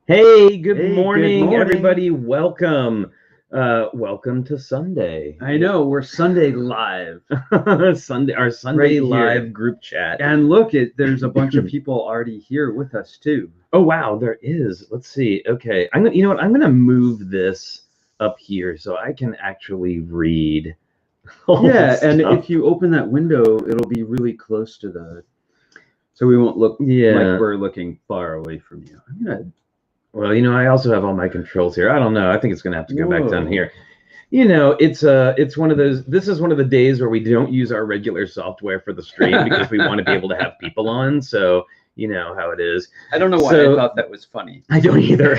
Hey, good Good morning, morning. everybody. Welcome. Welcome to Sunday. I know, we're Sunday live. Our Sunday Right live here. group chat. And look, there's a bunch of people already here with us too. Oh wow, there is. Let's see. Okay. You know what? I'm gonna move this up here so I can actually read all Yeah, this and stuff. if you open that window, it'll be really close to so we won't look like we're looking far away from you. Well, I also have all my controls here. I don't know. I think it's gonna have to go back down Whoa. here. It's one of those. This is one of the days where we don't use our regular software for the stream because we want to be able to have people on. So you know how it is. I don't know why I thought that was funny. I don't either.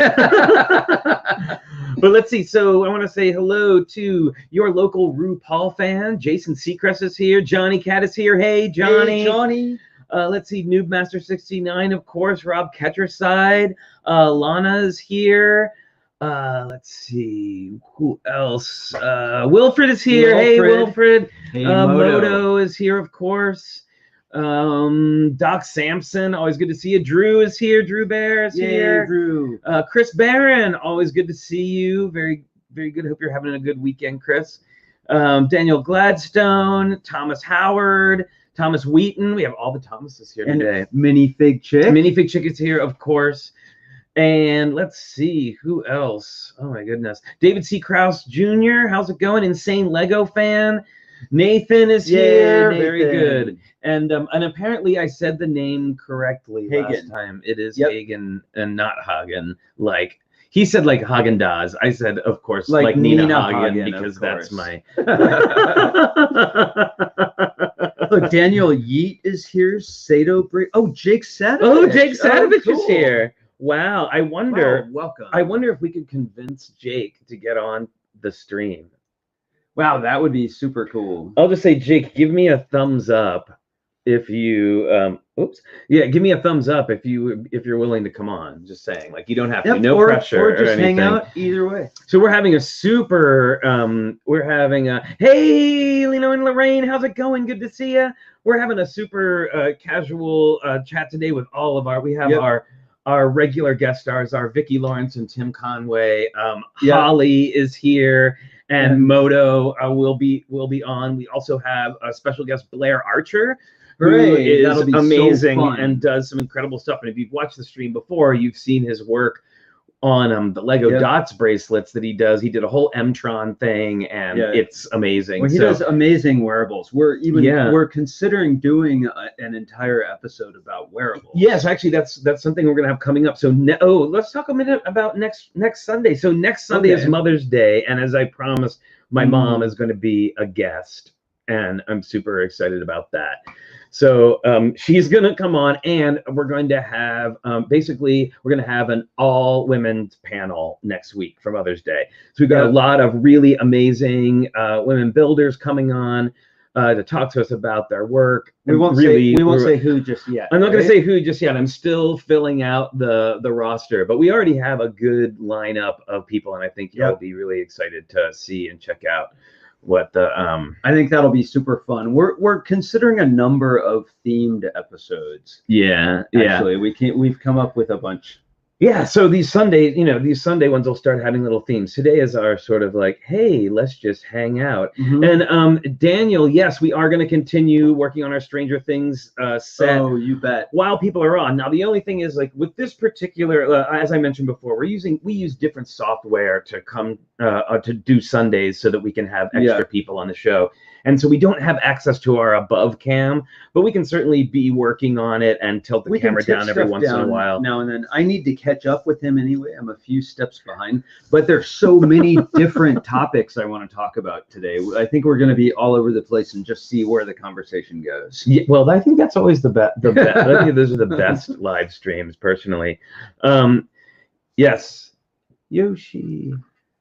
But let's see. So I want to say hello to your local RuPaul fan. Jason Seacrest is here. Johnny Cat is here. Hey, Johnny. Hey, Johnny. Let's see. Noob Master 69, of course. Rob Ketcherside. Lana is here. Let's see who else. Wilfred is here. Hey, Wilfred. Hey, Moto is here, of course. Doc Sampson, always good to see you. Drew is here. Drew Bear is here. Drew. Chris Barron, always good to see you. Very, very good. Hope you're having a good weekend, Chris. Daniel Gladstone, Thomas Howard, Thomas Wheaton. We have all the Thomases here today. Minifig Chick. Minifig Chick is here, of course. And let's see who else. Oh my goodness, David C. Krause Jr. How's it going? Insane Lego fan. Nathan is here. Nathan. Very good. And apparently I said the name correctly last time. It is Hagen and not Hagen. Like he said, like Hagen-Dazs. I said, of course, like Nina Hagen because that's my. Look, Daniel Yeet is here. Sato Bree. Oh, Jake Sadovich. Oh, Jake Sadovich is here. Wow. I wonder. Welcome. I wonder if we could convince Jake to get on the stream. Wow, that would be super cool. I'll just say, Jake, give me a thumbs up if you. Give me a thumbs up if you're willing to come on. Just saying, like you don't have to. No pressure or just anything. Hang out. Either way. So we're having a super. Hey, Lino and Lorraine, how's it going? Good to see you. We're having a super casual chat today with all of our. We have our regular guest stars, our Vicki Lawrence and Tim Conway. Holly is here. And Moto will be on. We also have a special guest, Blair Archer, who is amazing and does some incredible stuff. And if you've watched the stream before, you've seen his work on the Lego Dots bracelets that he does. He did a whole M-Tron thing, and it's amazing. Well, he does amazing wearables. We're considering doing an entire episode about wearables. Yes, actually, that's something we're gonna have coming up. So let's talk a minute about next Sunday. So next Sunday is Mother's Day, and as I promised, my mom is going to be a guest, and I'm super excited about that. So she's going to come on, and we're going to have an all-women panel next week for Mother's Day. So we've got a lot of really amazing women builders coming on to talk to us about their work. We won't say who just yet. I'm not going to say who just yet. I'm still filling out the roster, but we already have a good lineup of people, and I think you'll be really excited to see and check out what the I think that'll be super fun. We're considering a number of themed episodes. Actually, we've come up with a bunch. So these Sunday ones will start having little themes. Today is our sort of like, hey, let's just hang out. And Daniel, yes, we are going to continue working on our Stranger Things set. Oh, you bet. While people are on. Now the only thing is, like with this particular, as I mentioned before, we use different software to come to do Sundays so that we can have extra people on the show. And so we don't have access to our above cam, but we can certainly be working on it and tilt the camera down every once in a while. Now and then. I need to catch up with him anyway. I'm a few steps behind, but there's so many different topics I want to talk about today. I think we're going to be all over the place and just see where the conversation goes. Yeah, well, I think that's always the best. I think those are the best live streams, personally. Yes, Yoshi.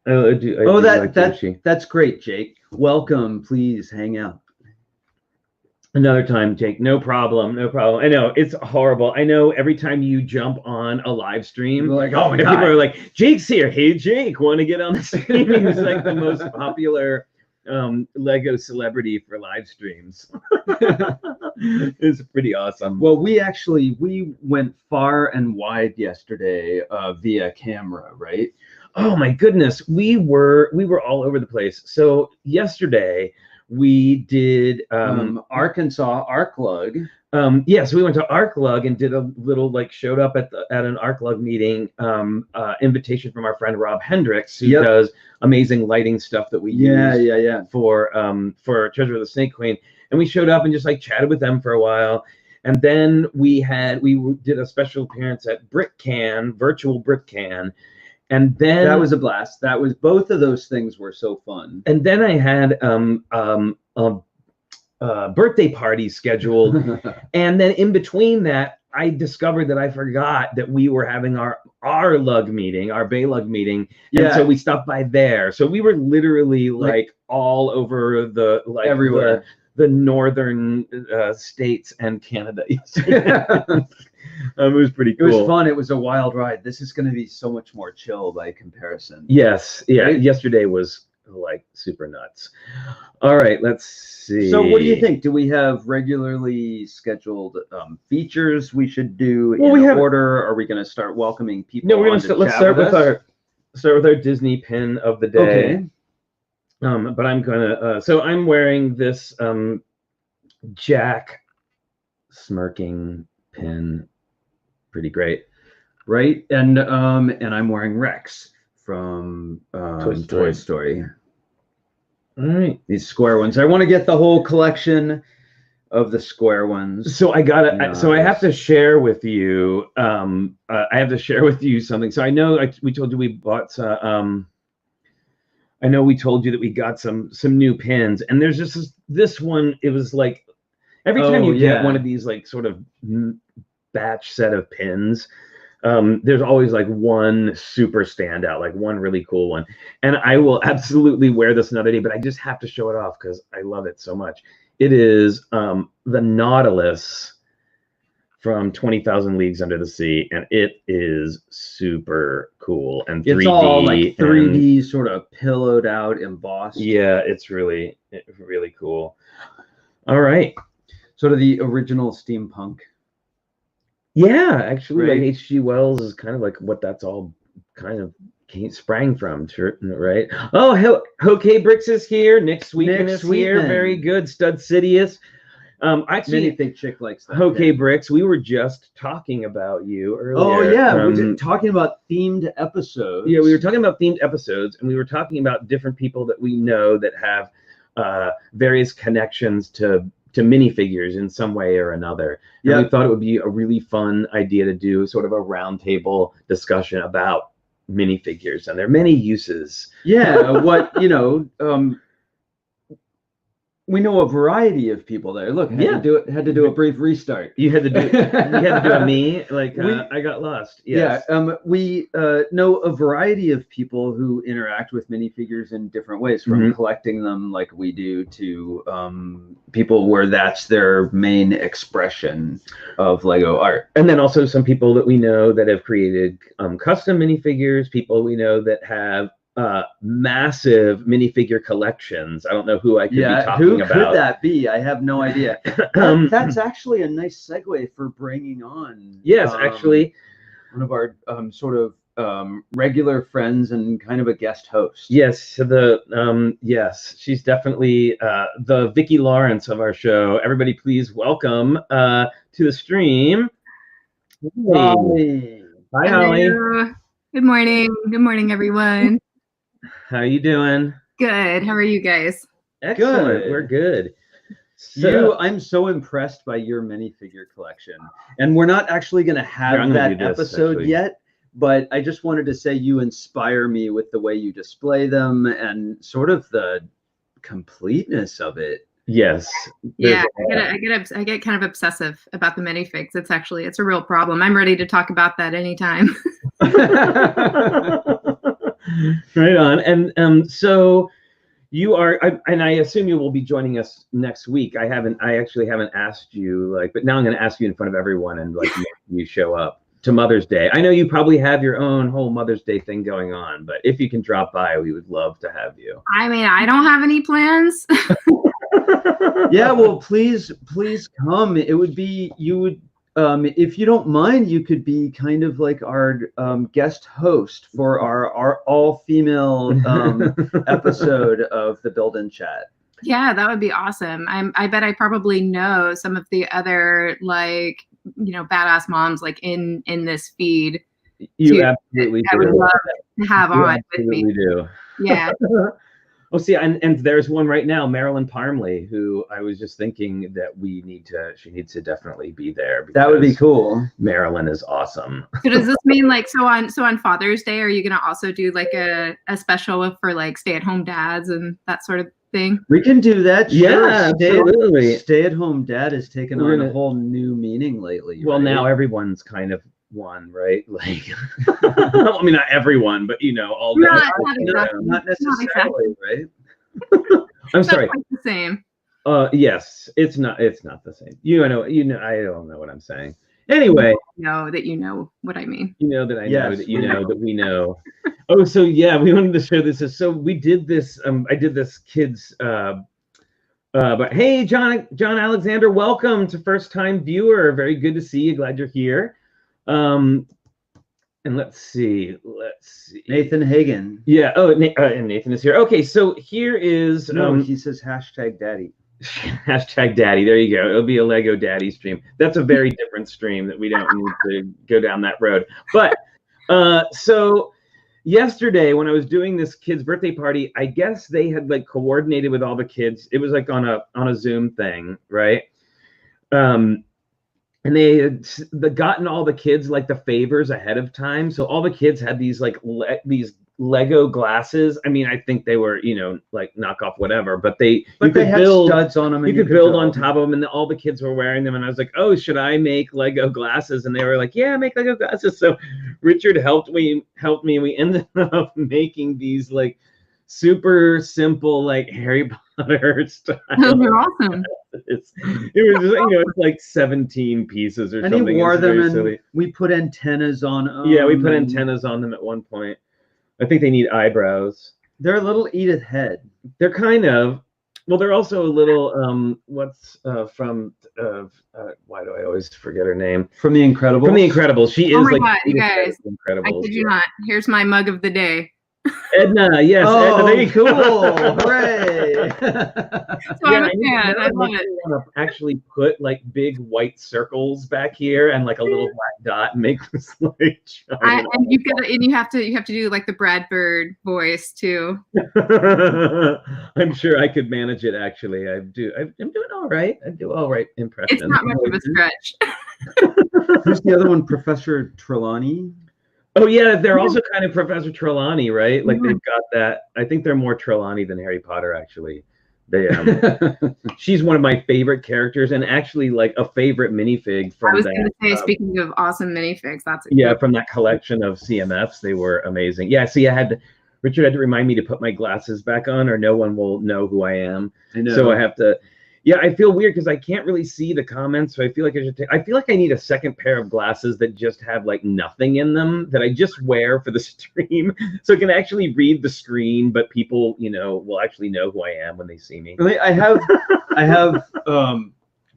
That's great, Jake. Welcome. Please hang out. Another time, Jake. No problem. I know it's horrible. I know every time you jump on a live stream, like, oh my God. People are like, Jake's here. Hey, Jake, want to get on the stream? He's like the most popular Lego celebrity for live streams. It's pretty awesome. Well, we went far and wide yesterday via camera, right? Oh my goodness, we were all over the place. So yesterday we did Arkansas ArcLug. Yes, we went to ArcLug and did a little showed up at an ArcLug meeting. Invitation from our friend Rob Hendricks, who does amazing lighting stuff that we use for Treasure of the Snake Queen. And we showed up and just chatted with them for a while. And then we did a special appearance at virtual BrickCan. And then that was a blast. Both of those things were so fun. And then I had birthday party scheduled. And then in between that, I discovered that I forgot that we were having our lug meeting, our Bay Lug meeting. And so we stopped by there. So we were literally all over everywhere. The northern states and Canada. It was pretty cool. It was fun. It was a wild ride. This is going to be so much more chill by comparison. Yes. Yeah. Right? Yesterday was super nuts. All right. Let's see. So what do you think? Do we have regularly scheduled features we should do in order? Are we going to start welcoming people? No, we're going to let's start with our Disney pin of the day. Okay. But I'm gonna. So I'm wearing this Jack smirking pin. Pretty great, right? And I'm wearing Rex from Toy Story. All right, these square ones. I want to get the whole collection of the square ones. So I have to share with you. I have to share with you something. So I know we told you we bought some. I know we told you that we got some new pins, and there's just this one. It was every time you get one of these sort of batch set of pins, there's always one super standout, one really cool one. And I will absolutely wear this another day, but I just have to show it off because I love it so much. It is the Nautilus from 20,000 Leagues Under the Sea, and it is super cool and 3D. It's all 3D sort of pillowed out, embossed. Yeah, it's really cool. All right. Sort of the original steampunk. Yeah, actually, H.G. Wells is kind of what that's all kind of sprang from, right? Oh, TrickyBricks is here. Nick Sweetman is here. Very good. Stud Sidious. Actually, I think Chick likes that. TrickyBricks, we were just talking about you earlier. Oh yeah, we were talking about themed episodes. Yeah, we were talking about themed episodes, and we were talking about different people that we know that have various connections to minifigures in some way or another. And we thought it would be a really fun idea to do sort of a roundtable discussion about minifigures and their many uses. Yeah, we know a variety of people there. Look, had to do a brief restart. You had to do a me, I got lost. Yes. Yeah, we know a variety of people who interact with minifigures in different ways, from collecting them like we do to people where that's their main expression of Lego art. And then also some people that we know that have created custom minifigures, people we know that have massive minifigure collections. I don't know who I could be talking about. Who could that be? I have no idea. That's actually a nice segue for bringing on. Yes, actually, one of our sort of regular friends and kind of a guest host. Yes, she's definitely the Vicki Lawrence of our show. Everybody, please welcome to the stream, Holly. Hi, Holly. Good morning. Good morning, everyone. How you doing? Good. How are you guys? Excellent. Good. We're good. I'm so impressed by your minifigure collection, and we're not actually going to have that episode yet. But I just wanted to say you inspire me with the way you display them and sort of the completeness of it. Yes. Yeah, I get kind of obsessive about the minifigs. It's a real problem. I'm ready to talk about that anytime. Right on. And so you are, and I assume you will be joining us next week. I actually haven't asked you, but now I'm going to ask you in front of everyone and you show up. to Mother's Day. I know you probably have your own whole Mother's Day thing going on, but if you can drop by, we would love to have you. I mean, I don't have any plans. Yeah, well, please come. It would be, you would, if you don't mind, you could be kind of like our guest host for our all-female episode of the Build-In Chat. Yeah, that would be awesome. I bet I probably know some of the other, like, you know, badass moms like in this feed. You absolutely do. I would love to have you on with me. Do. Yeah. Oh, see, and there's one right now, Marilyn Parmley, who I was just thinking that she needs to definitely be there. That would be cool. Marilyn is awesome. So does this mean like, so on Father's Day, are you going to also do like a special for like stay-at-home dads and that sort of thing? We can do that. Sure. Yeah, absolutely. Stay-at-home dad has taken on a whole new meaning lately. Well, right? now everyone's kind of one, right? Like, I mean, not everyone, but you know, all not necessarily, right? I'm sorry. Quite the same. Yes, it's not the same. You know, I don't know what I'm saying. Anyway, know that you know what I mean. You know that I know that you know that we know. Oh, so yeah, we wanted to show this. So we did this. I did this kids. But hey, John Alexander, welcome to first time viewer. Very good to see you. Glad you're here. And let's see. Nathan Hagen. Yeah. Oh, and Nathan is here. Okay, so here is. He says hashtag daddy. Hashtag daddy. There you go. It'll be a Lego daddy stream. That's a very different stream that we don't need to go down that road. But so yesterday when I was doing this kid's birthday party, I guess they had like coordinated with all the kids. It was like on a Zoom thing, right? And they had gotten all the kids like the favors ahead of time. So all the kids had these like these Lego glasses. I mean, I think they were, you know, like knockoff whatever, but they had build studs on them. And you could build on top of them, and all the kids were wearing them. And I was like, oh, should I make Lego glasses? And they were like, yeah, make Lego glasses. So Richard helped me, and we ended up making these like super simple like Harry Potter style. Those are awesome. It was just, you know, it's like 17 pieces or something. And he wore them, and we put antennas on them. Yeah, we put antennas on them at one point. I think they need eyebrows. They're a little Edith Head. They're kind of, well, they're also a little, from, why do I always forget her name? From The Incredibles? From The Incredibles. She is like, God, you guys, Incredibles. I kid you not. Here's my mug of the day. Edna, yes. Oh, Edna, there you go. Cool. Hooray. So I'm a fan. I love it. Want to actually put like big white circles back here and like a little black dot and make this like and you have to do like the Brad Bird voice too. I'm sure I could manage it. Actually, I'm doing all right. I do all right impressions. It's not much of a stretch. Who's the other one? Professor Trelawney. Oh yeah, they're also kind of Professor Trelawney, right? Like they've got that. I think they're more Trelawney than Harry Potter, actually. They she's one of my favorite characters, and actually like a favorite minifig from. I was going to say, speaking of awesome minifigs, that's from that collection of CMFs. They were amazing. Yeah, see, Richard had to remind me to put my glasses back on, or no one will know who I am. I know. So I have to. Yeah, I feel weird because I can't really see the comments, so I feel like I feel like I need a second pair of glasses that just have like nothing in them that I just wear for the stream, so I can actually read the screen, but people, you know, will actually know who I am when they see me. I have,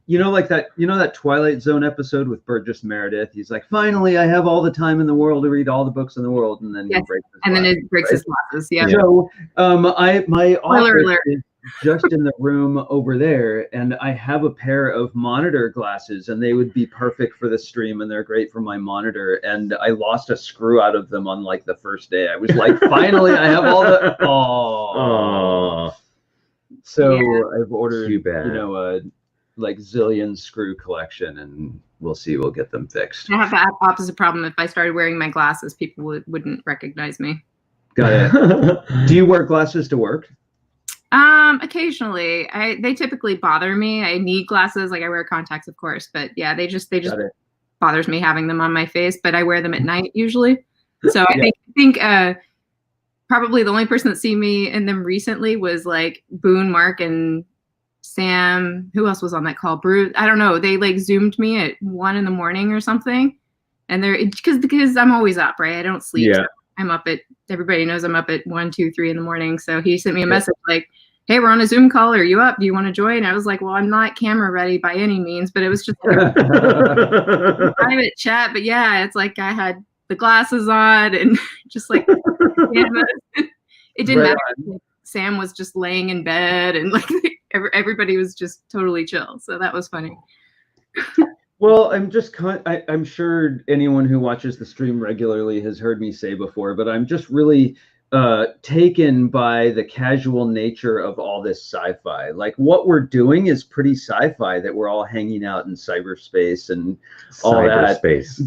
you know, like that Twilight Zone episode with Burgess Meredith. He's like, finally, I have all the time in the world to read all the books in the world, and then he breaks his glasses. Yeah. So, my office is just in the room over there, and I have a pair of monitor glasses, and they would be perfect for the stream, and they're great for my monitor. And I lost a screw out of them on like the first day. I was like, finally, I have all the. Oh. So yeah. I've ordered, you know, a like zillion screw collection, and we'll see. We'll get them fixed. I have the opposite problem. If I started wearing my glasses, people wouldn't recognize me. Got it. Do you wear glasses to work? Occasionally. They typically bother me. I need glasses, like I wear contacts, of course, but yeah, they just bothers me having them on my face, but I wear them at night usually. So I think probably the only person that see me in them recently was like Boone, Mark, and Sam. Who else was on that call? Bruce. I don't know. They like Zoomed me at 1 a.m. or something. And they're because I'm always up, right? I don't sleep. Yeah. So I'm up at, everybody knows I'm up at 1, 2, 3 in the morning. So he sent me a message like, hey, we're on a Zoom call. Are you up? Do you want to join? And I was like, well, I'm not camera ready by any means, but it was just like a private chat. But yeah, it's like I had the glasses on and just like, it didn't matter. Sam was just laying in bed and like everybody was just totally chill. So that was funny. Well, I'm sure anyone who watches the stream regularly has heard me say before, but I'm just really taken by the casual nature of all this sci-fi. Like what we're doing is pretty sci-fi, that we're all hanging out in cyberspace and all that.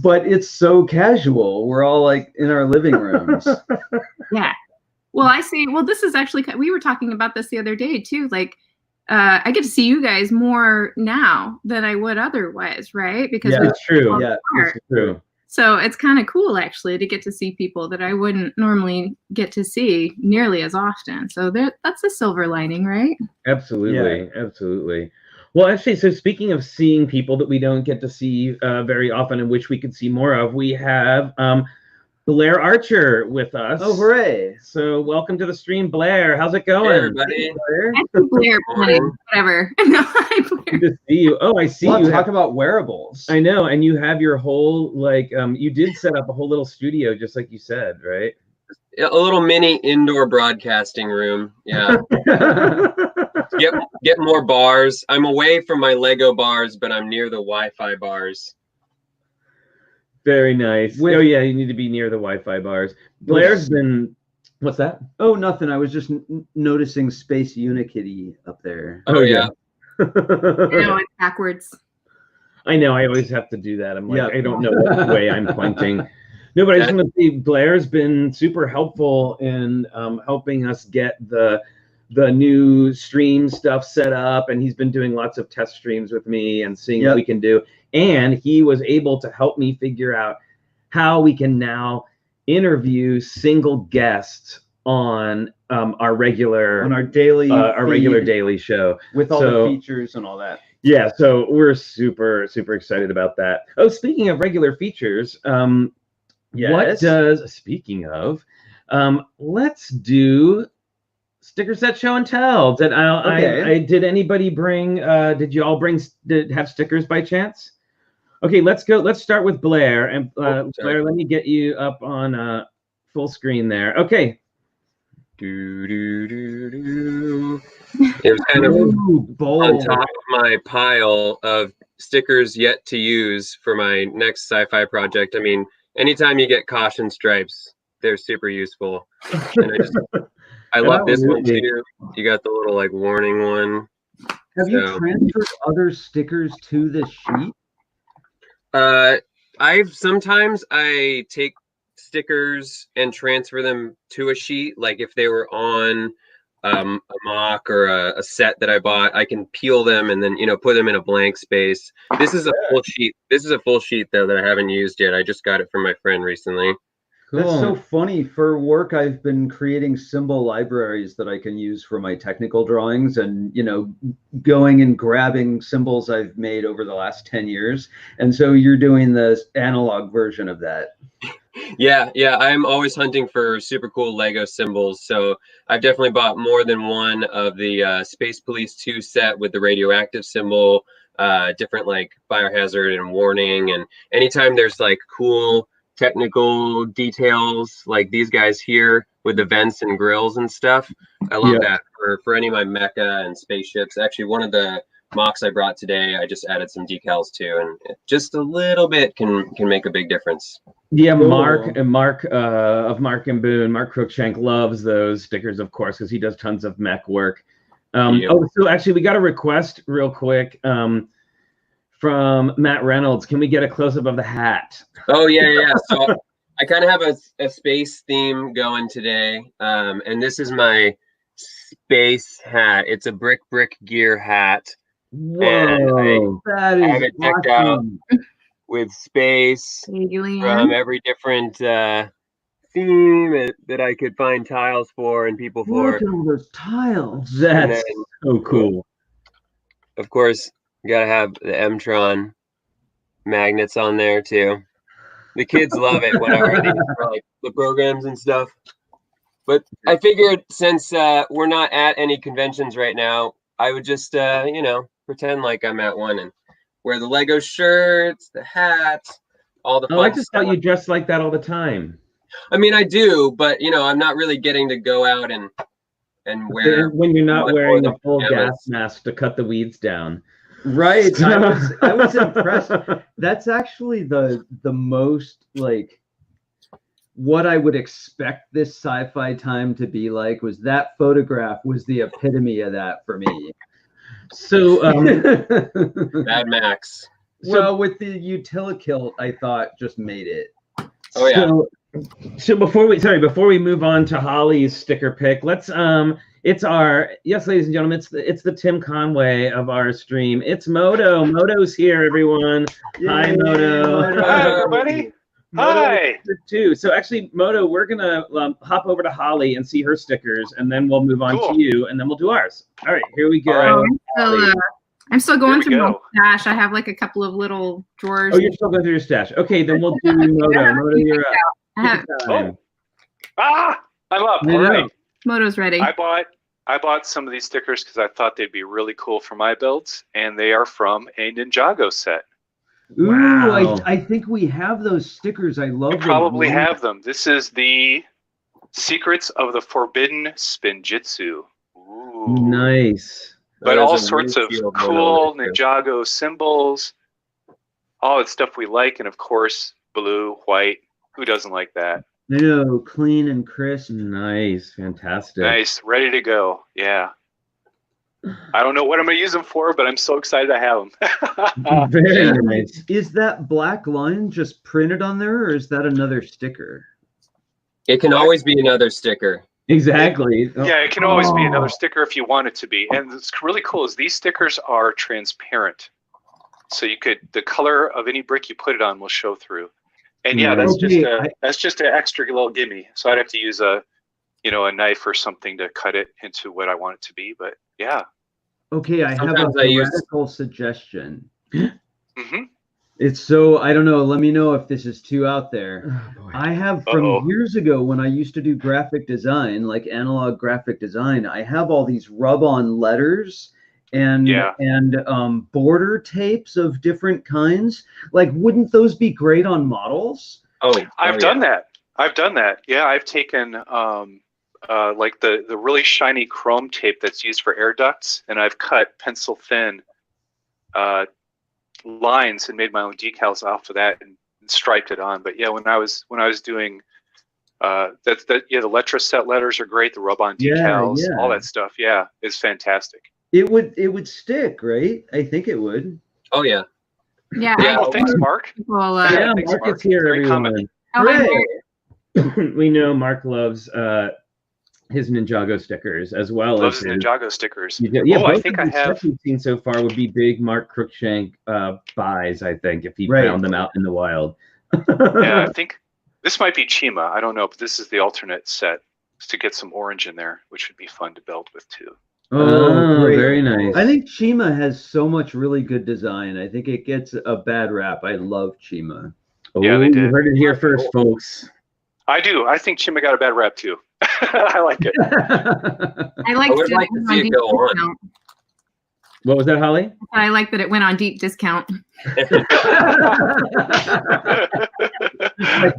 But it's so casual. We're all like in our living rooms. Yeah. Well, this is actually, we were talking about this the other day too. Like, I get to see you guys more now than I would otherwise, right? Because it's true. Yeah, it's true. So it's kind of cool actually to get to see people that I wouldn't normally get to see nearly as often. So that's a silver lining, right? Absolutely, absolutely. Well, actually, so speaking of seeing people that we don't get to see very often and which we could see more of, we have Blair Archer with us. Oh, hooray. So welcome to the stream, Blair. How's it going? Hey, everybody. Blair, whatever. No, hi, Blair. Good to see you. Oh, I see you. Talk about wearables. I know, and you have your whole, like, you did set up a whole little studio, just like you said, right? Yeah, a little mini indoor broadcasting room. Yeah. Get more bars. I'm away from my Lego bars, but I'm near the Wi-Fi bars. Very nice. Oh yeah, you need to be near the Wi-Fi bars. Blair's been. What's that? Oh, nothing. I was just noticing Space Unikitty up there. Oh yeah. I know, it's backwards. I know. I always have to do that. I'm like, I don't know what way I'm pointing. No, but I just want to say Blair's been super helpful in helping us get the new stream stuff set up, and he's been doing lots of test streams with me and seeing what we can do. And he was able to help me figure out how we can now interview single guests on our regular regular daily show with all the features and all that. Yeah, so we're super excited about that. Oh, speaking of regular features, speaking of, let's do sticker set show and tell. Did anybody bring? Did you all have stickers by chance? Okay, let's go. Let's start with Blair. And Blair, let me get you up on full screen there. Okay. It was kind of on top of my pile of stickers yet to use for my next sci-fi project. I mean, anytime you get caution stripes, they're super useful. And I love this one too. You got the little like warning one. Have you transferred other stickers to this sheet? Sometimes I take stickers and transfer them to a sheet. Like if they were on a mock or a set that I bought, I can peel them and then put them in a blank space. This is a full sheet. This is a full sheet though that I haven't used yet. I just got it from my friend recently. Cool. That's so funny. For work, I've been creating symbol libraries that I can use for my technical drawings and, going and grabbing symbols I've made over the last 10 years. And so you're doing the analog version of that. Yeah. I'm always hunting for super cool Lego symbols. So I've definitely bought more than one of the Space Police 2 set with the radioactive symbol, different like biohazard and warning. And anytime there's like cool technical details like these guys here with the vents and grills and stuff, I love that for any of my mecha and spaceships. Actually, one of the MOCs I brought today, I just added some decals to, and just a little bit can make a big difference. Yeah, cool. Mark of Mark and Boone, Mark Cruikshank loves those stickers, of course, because he does tons of mech work. Oh, so actually, we got a request real quick from Matt Reynolds. Can we get a close-up of the hat? Oh, yeah. So I kind of have a space theme going today. And this is my space hat. It's a brick gear hat. Whoa, that is have it decked out with space from every different theme that I could find tiles for and people for. Look at all those tiles. That's so cool. Of course, you gotta have the M-Tron magnets on there too. The kids love it when I wear these for like the programs and stuff. But I figured since we're not at any conventions right now, I would just, pretend like I'm at one and wear the Lego shirts, the hats, all the fun I just stuff. thought you dressed like that all the time. I mean, I do, but, I'm not really getting to go out and wear. When you're not wearing a full gas mask to cut the weeds down. Right. I was impressed. That's actually the most, like, what I would expect this sci-fi time to be like. Was that photograph was the epitome of that for me. So Mad Max. Well, with the Utilikilt, I thought just made it. Oh yeah. So before we move on to Holly's sticker pick, let's ladies and gentlemen, it's the Tim Conway of our stream. It's Moto. Moto's here, everyone. Yay. Hi, Moto. Hi, everybody. Hi. Too. So actually, Moto, we're gonna hop over to Holly and see her stickers, and then we'll move on to you, and then we'll do ours. All right, here we go. I'm still going through my stash. I have like a couple of little drawers. Oh, you're still going through your stash. Okay, then we'll do Moto. Moto, you're up. I'm up. All right. Moto's ready. I bought some of these stickers because I thought they'd be really cool for my builds, and they are from a Ninjago set. Ooh, wow. I think we have those stickers. I love them. You probably have them. This is the Secrets of the Forbidden Spinjitzu. Ooh. Nice. But all sorts of cool Ninjago symbols, all the stuff we like, and of course, blue, white. Who doesn't like that? I know, clean and crisp. Nice, fantastic. Nice, ready to go. Yeah. I don't know what I'm going to use them for, but I'm so excited I have them. Very nice. Is that black line just printed on there, or is that another sticker? It can always be another sticker. Exactly. Yeah, it can always be another sticker if you want it to be. And what's really cool is these stickers are transparent. So the color of any brick you put it on will show through. And yeah, that's just an extra little gimme. So I'd have to use a knife or something to cut it into what I want it to be. But yeah. Okay, I have a radical suggestion. Mm-hmm. It's so, I don't know, let me know if this is too out there. Oh, I have from years ago when I used to do graphic design, like analog graphic design, I have all these rub-on letters and border tapes of different kinds. Like, wouldn't those be great on models? I've done that. Yeah, I've taken like the really shiny chrome tape that's used for air ducts, and I've cut pencil thin lines and made my own decals off of that and striped it on. But yeah, when I was doing the Letraset letters are great, the rub-on decals, all that stuff, is fantastic. It would stick, right? I think it would. Oh yeah. Yeah. Well, thanks, Mark. Well, thanks, Mark is here, everyone. We know Mark loves his Ninjago stickers as well. Loves his Ninjago stickers. I think I have. Stuff we've seen so far would be big Mark Cruikshank buys. I think if he found them out in the wild. Yeah, I think this might be Chima. I don't know, but this is the alternate set to get some orange in there, which would be fun to build with too. Oh, very nice. I think Chima has so much really good design. I think it gets a bad rap. I love Chima. Yeah, they did. You heard it here first, folks. I do. I think Chima got a bad rap too. I like it. I like to see it go on. What was that, Holly? I like that it went on deep discount. These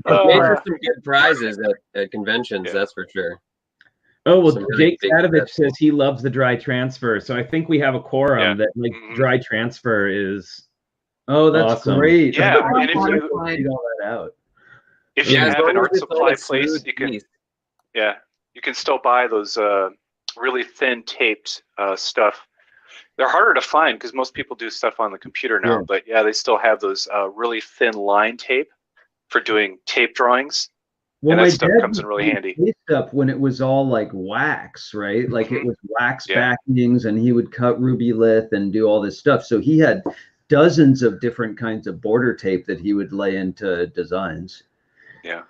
are some good prizes at conventions, that's for sure. Oh, well, Jake Sadovich says he loves the dry transfer. So I think we have a quorum that dry transfer is that's awesome. Great. Yeah, and if you figure all that out. If you have an art supply place, you can still buy those really thin taped stuff. They're harder to find because most people do stuff on the computer now, but they still have those really thin line tape for doing tape drawings. Well, and that stuff comes in really handy. Stuff when it was all like wax, right? Like it was wax backings, and he would cut ruby lith and do all this stuff. So he had dozens of different kinds of border tape that he would lay into designs. Yeah.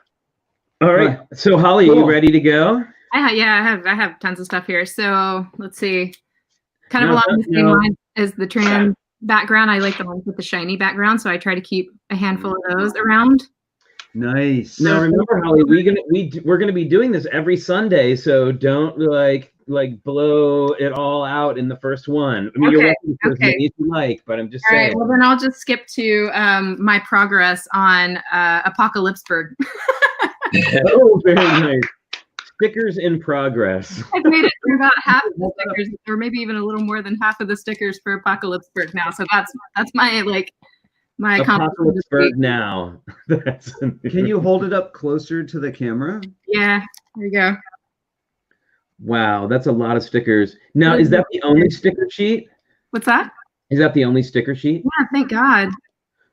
All right. So Holly, are you ready to go? I have tons of stuff here. So let's see. Kind of along the same line as the trans background. I like the ones with the shiny background, so I try to keep a handful of those around. Nice. Now remember, Holly, we're gonna be doing this every Sunday, so don't like blow it all out in the first one. I mean, you're welcome to as many as you like, but I'm just saying. All right, well then I'll just skip to my progress on Apocalypseburg. Oh, very nice. Stickers in progress. I've made it through about half of the stickers, or maybe even a little more than half of the stickers for Apocalypseburg now. So that's my my Apocalypseburg now. Can you hold it up closer to the camera? Yeah, there you go. Wow, that's a lot of stickers. Now, is that the only sticker sheet? What's that? Is that the only sticker sheet? Yeah, thank God.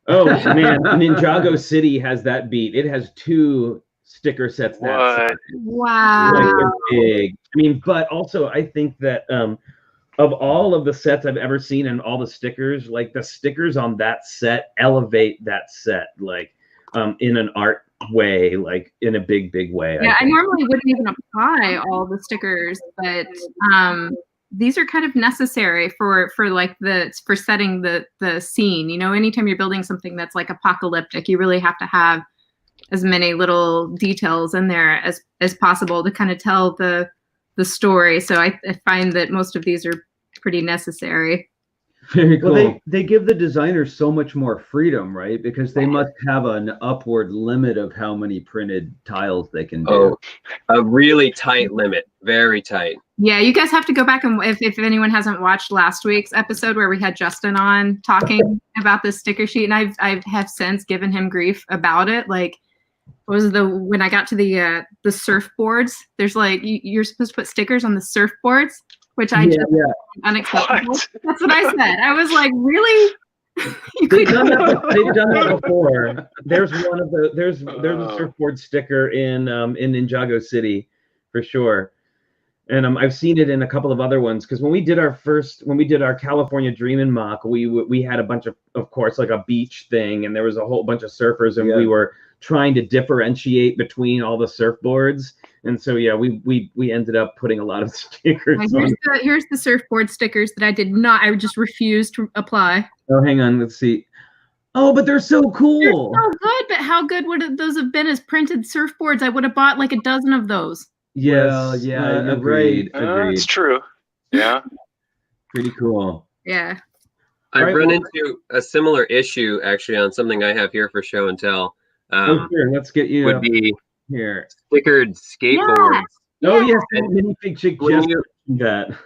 Oh man, Ninjago City has that beat. It has 2 sticker sets. That wow. Like, big. I mean, but also I think that of all of the sets I've ever seen and all the stickers, like the stickers on that set elevate that set, like in an art way, like in a big way. Yeah, I normally wouldn't even apply all the stickers, but these are kind of necessary for setting the scene. You know, anytime you're building something that's like apocalyptic, you really have to have as many little details in there as possible to kind of tell the story. So I find that most of these are pretty necessary. Very cool. Well, they give the designers so much more freedom, right? Because they must have an upward limit of how many printed tiles they can do. Oh, a really tight limit, very tight. Yeah, you guys have to go back and if anyone hasn't watched last week's episode where we had Justin on talking about this sticker sheet, and I have since given him grief about it. Like, what was when I got to the surfboards? There's like you're supposed to put stickers on the surfboards, which I just unacceptable. That's what I said. I was like, really? They've done that before. There's a surfboard sticker in Ninjago City, for sure. And I've seen it in a couple of other ones, because when we did our California Dreamin' mock, we had a bunch of course, like a beach thing, and there was a whole bunch of surfers, and we were trying to differentiate between all the surfboards. And so we ended up putting a lot of stickers. Here's the surfboard stickers that I just refused to apply. Oh, hang on, let's see. Oh, but they're so cool. They're so good, but how good would those have been as printed surfboards? I would have bought like a dozen of those. Yes, well, yeah, agreed. It's true. Yeah. Pretty cool. Yeah. I've run into a similar issue actually on something I have here for show and tell. Sure. Let's get you. Would be here. Stickered skateboards. Yeah. Oh yes, minifig chick just that.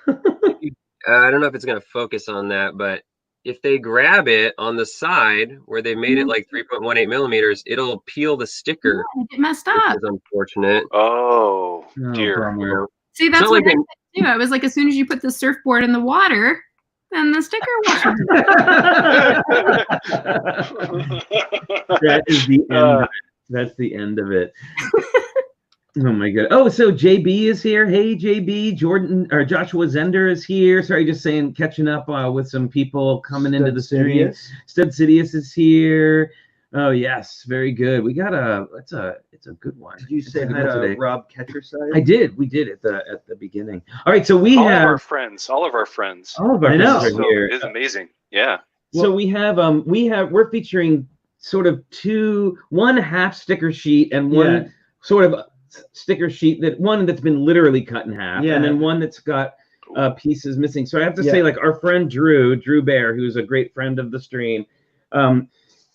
I don't know if it's going to focus on that, but if they grab it on the side where they made it like 3.18 millimeters, it'll peel the sticker. Yeah, get messed up. Which is unfortunate. Oh dear. See, that's what I said too. I was like, as soon as you put the surfboard in the water, then the sticker will. That is the end of it. That's the end of it. Oh my god. Oh, so JB is here. Hey JB, Joshua Zender is here. Sorry, just saying, catching up with some people coming into the stream. Stud Sidious is here. Oh yes, very good. We got it's a good one. Did you say hi to Rob Ketcherside? I did. We did at the beginning. All right, so we have all of our friends. All of our friends are here. It is amazing. Yeah. So we're featuring sort of one half sticker sheet and one sort of sticker sheet, one that's been literally cut in half, and then one that's got pieces missing. So I have to say, like, our friend Drew Bear, who's a great friend of the stream,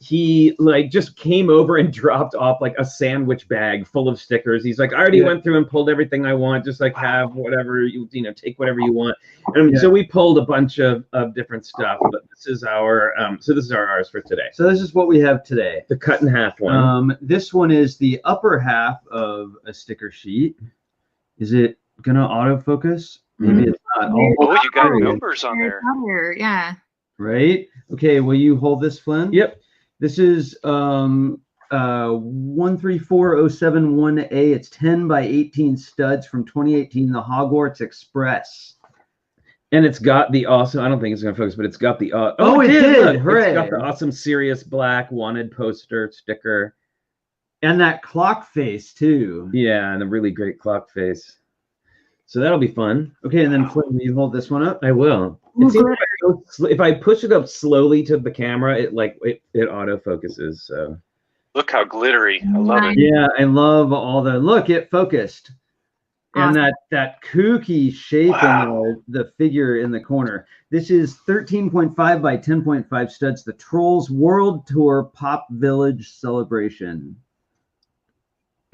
he like just came over and dropped off like a sandwich bag full of stickers. He's like, I already went through and pulled everything I want, just like have whatever take whatever you want. And so we pulled a bunch of different stuff, but this is our ours for today. So this is what we have today. The cut in half one. This one is the upper half of a sticker sheet. Is it gonna autofocus? Maybe it's not. Oh, you got numbers on there. Yeah. Right. Okay. Will you hold this, Flynn? Yep. This is 134071A. It's 10 by 18 studs from 2018, the Hogwarts Express. And it's got the awesome, I don't think it's going to focus, but it's got the, it did. It's got the awesome Sirius Black wanted poster sticker. And that clock face too. Yeah, and a really great clock face. So that'll be fun. Okay, and then Flynn, will you hold this one up? I will. If I push it up slowly to the camera, it autofocuses. So Look how glittery. I love it. Yeah, I love all the look. It focused, and that kooky shape in the figure in the corner. This is 13.5 by 10.5 studs. The Trolls World Tour Pop Village Celebration.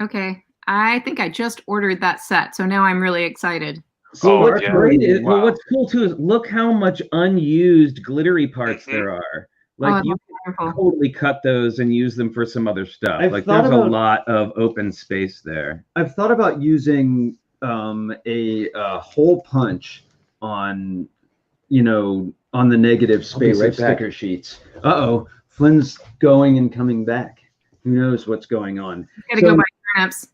Okay, I think I just ordered that set, so now I'm really excited. So what's great is, well, what's cool too is look how much unused glittery parts there are. Like you can totally cut those and use them for some other stuff. Like there's a lot of open space there. I've thought about using a hole punch on, on the negative space of sticker sheets. Uh-oh, Flynn's going and coming back. Who knows what's going on? Gotta go buy turnips.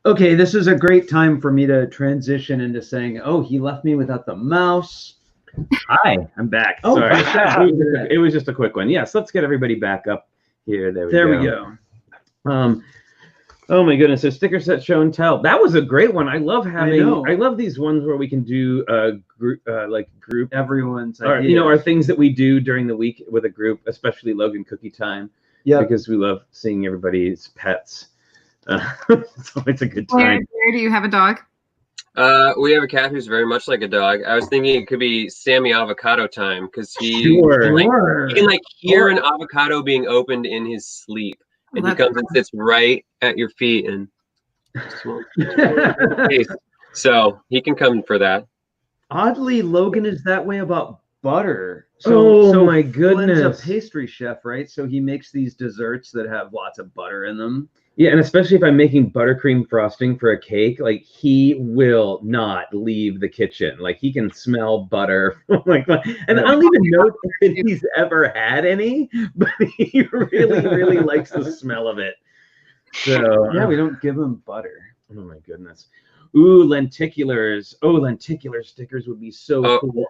Okay, this is a great time for me to transition into saying, oh, he left me without the mouse. Hi, I'm back. Oh, sorry. It was just a quick one. Yes, let's get everybody back up here. There we go. Oh my goodness, so sticker set show and tell. That was a great one. I love having. I love these ones where we can do group everyone's. Our things that we do during the week with a group, especially Logan Cookie Time. Yeah, because we love seeing everybody's pets. So it's a good time. Where do you have a dog? We have a cat who's very much like a dog. I was thinking it could be Sammy Avocado Time because he can hear an avocado being opened in his sleep. And he comes and sits right at your feet and so he can come for that. Oddly, Logan is that way about butter. So my goodness. Flynn's a pastry chef, right? So he makes these desserts that have lots of butter in them. Yeah, and especially if I'm making buttercream frosting for a cake, like he will not leave the kitchen. Like he can smell butter. And I don't even know if he's ever had any, but he really, really likes the smell of it. So yeah, we don't give him butter. Oh my goodness. Ooh, lenticulars. Oh, lenticular stickers would be so cool.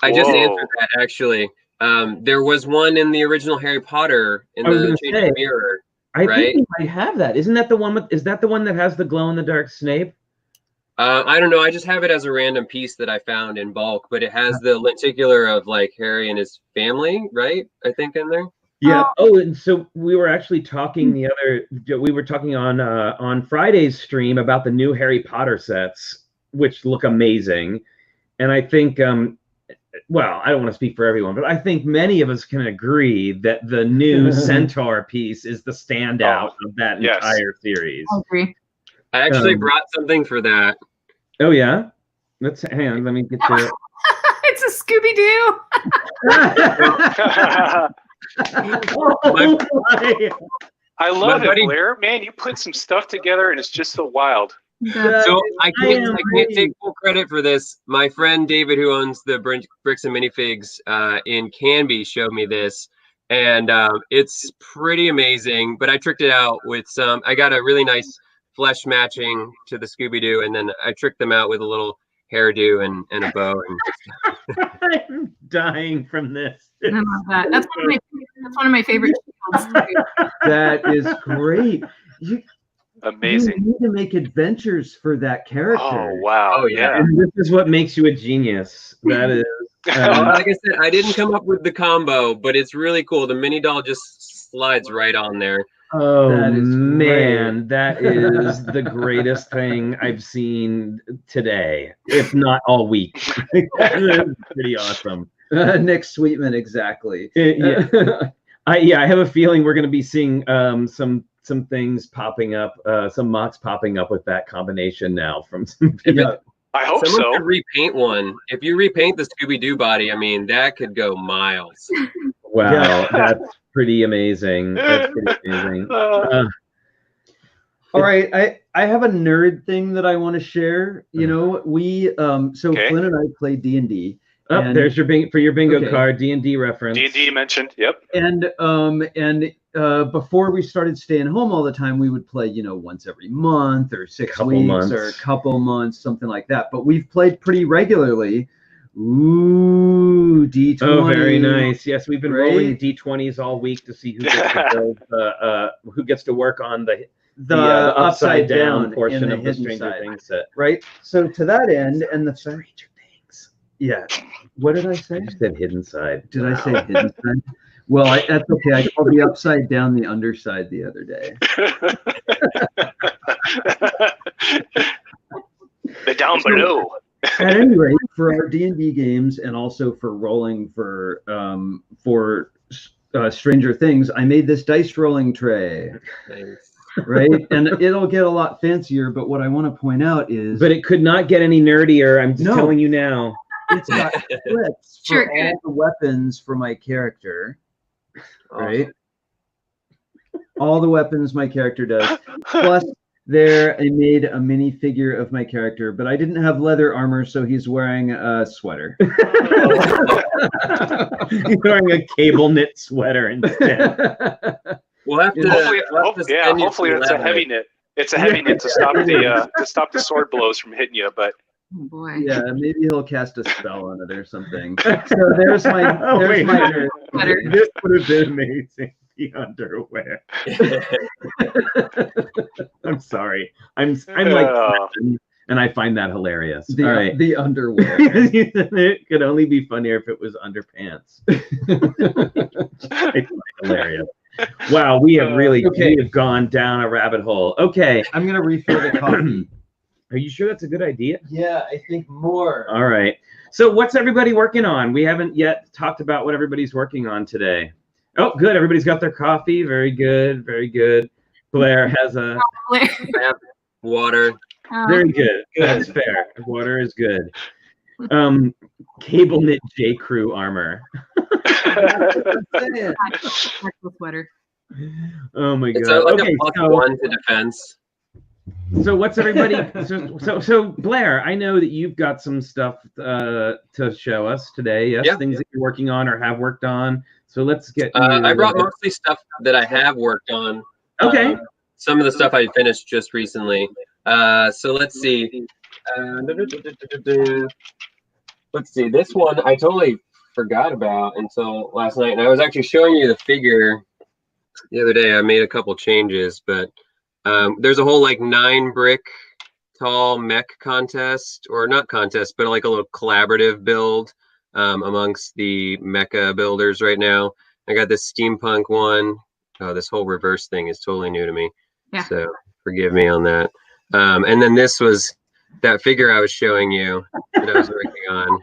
I just answered that actually. There was one in the original Harry Potter in the Changing Mirror. I think we might have that. Isn't that the one is that the one that has the glow-in-the-dark Snape? I don't know. I just have it as a random piece that I found in bulk, but it has the lenticular of like Harry and his family, right? I think in there. Yeah. Oh, and so we were actually talking on Friday's stream about the new Harry Potter sets, which look amazing. And I think well, I don't want to speak for everyone, but I think many of us can agree that the new Centaur piece is the standout of that entire series. I agree. I actually brought something for that. Oh yeah? Hang on, let me get to it. It's a Scooby-Doo. I love it, Blair. Man, you put some stuff together and it's just so wild. So I can't take full credit for this. My friend David, who owns the Bricks and Minifigs in Canby, showed me this, and it's pretty amazing. But I tricked it out with some. I got a really nice flesh matching to the Scooby-Doo, and then I tricked them out with a little hairdo and a bow. And I'm dying from this. I love that. That's one of my favorite shields. That is great. Amazing. You need to make adventures for that character. Oh wow! Oh yeah. And this is what makes you a genius. That is. Like I said, I didn't come up with the combo, but it's really cool. The mini doll just slides right on there. Oh man, that is the greatest thing I've seen today, if not all week. That's pretty awesome. Nick Sweetman, exactly. I have a feeling we're going to be seeing some things popping up, some MOCs popping up with that combination now from some. I hope Someone so. could repaint one. If you repaint the Scooby-Doo body, I mean, that could go miles. Wow, that's pretty amazing. That's pretty amazing. All right, I have a nerd thing that I want to share. We Flynn and I play D&D. Oh, there's your bingo card, D&D reference. D&D mentioned, yep. And before we started staying home all the time, we would play, once every month or 6 weeks or a couple months, something like that. But we've played pretty regularly. Ooh, D20. Oh, very nice. Yes, we've been rolling D20s all week to see who gets to build, who gets to work on the upside down portion of the Stranger Things set. Right. So to that end, and the Stranger Things. Yeah. What did I say? You said hidden side. Did I say hidden side? Well, that's okay. I called the upside down the underside the other day. The down below. At any rate, for our D&D games and also for rolling for Stranger Things, I made this dice rolling tray. Thanks. Right, and it'll get a lot fancier. But what I want to point out is, but it could not get any nerdier. I'm just telling you now. It's got clips for all the weapons for my character. Right, all the weapons my character does. Plus, I made a mini figure of my character, but I didn't have leather armor, so he's wearing a sweater. He's wearing a cable knit sweater instead. We'll have to. Hopefully it's a heavy knit. It's a heavy knit to stop the sword blows from hitting you. But oh boy. Yeah, maybe he'll cast a spell on it or something. So there's my sweater. This would have been amazing. The underwear. I'm sorry. I'm like, and I find that hilarious. All right. The underwear. It could only be funnier if it was underpants. It's hilarious. Wow, we have really we have gone down a rabbit hole. Okay, I'm gonna refill the coffee. Are you sure that's a good idea? Yeah, I think more. All right. So what's everybody working on? We haven't yet talked about what everybody's working on today. Oh, good. Everybody's got their coffee. Very good. Very good. Blair has a water. Very good. That's fair. Water is good. Cable knit J. Crew armor. Sweater. Oh my god. It's like a +1 to defense. So what's everybody? So Blair, I know that you've got some stuff to show us today. Yes, things that you're working on or have worked on. So let's get. I brought mostly stuff that I have worked on. Okay. Some of the stuff I finished just recently. So let's see. Let's see. This one I totally forgot about until last night, and I was actually showing you the figure the other day. I made a couple changes, but there's a whole like 9-brick tall mech contest, or not contest, but like a little collaborative build amongst the mecha builders right now. I got this steampunk one. Oh, this whole reverse thing is totally new to me. Yeah. So forgive me on that. And then this was that figure I was showing you that I was working on.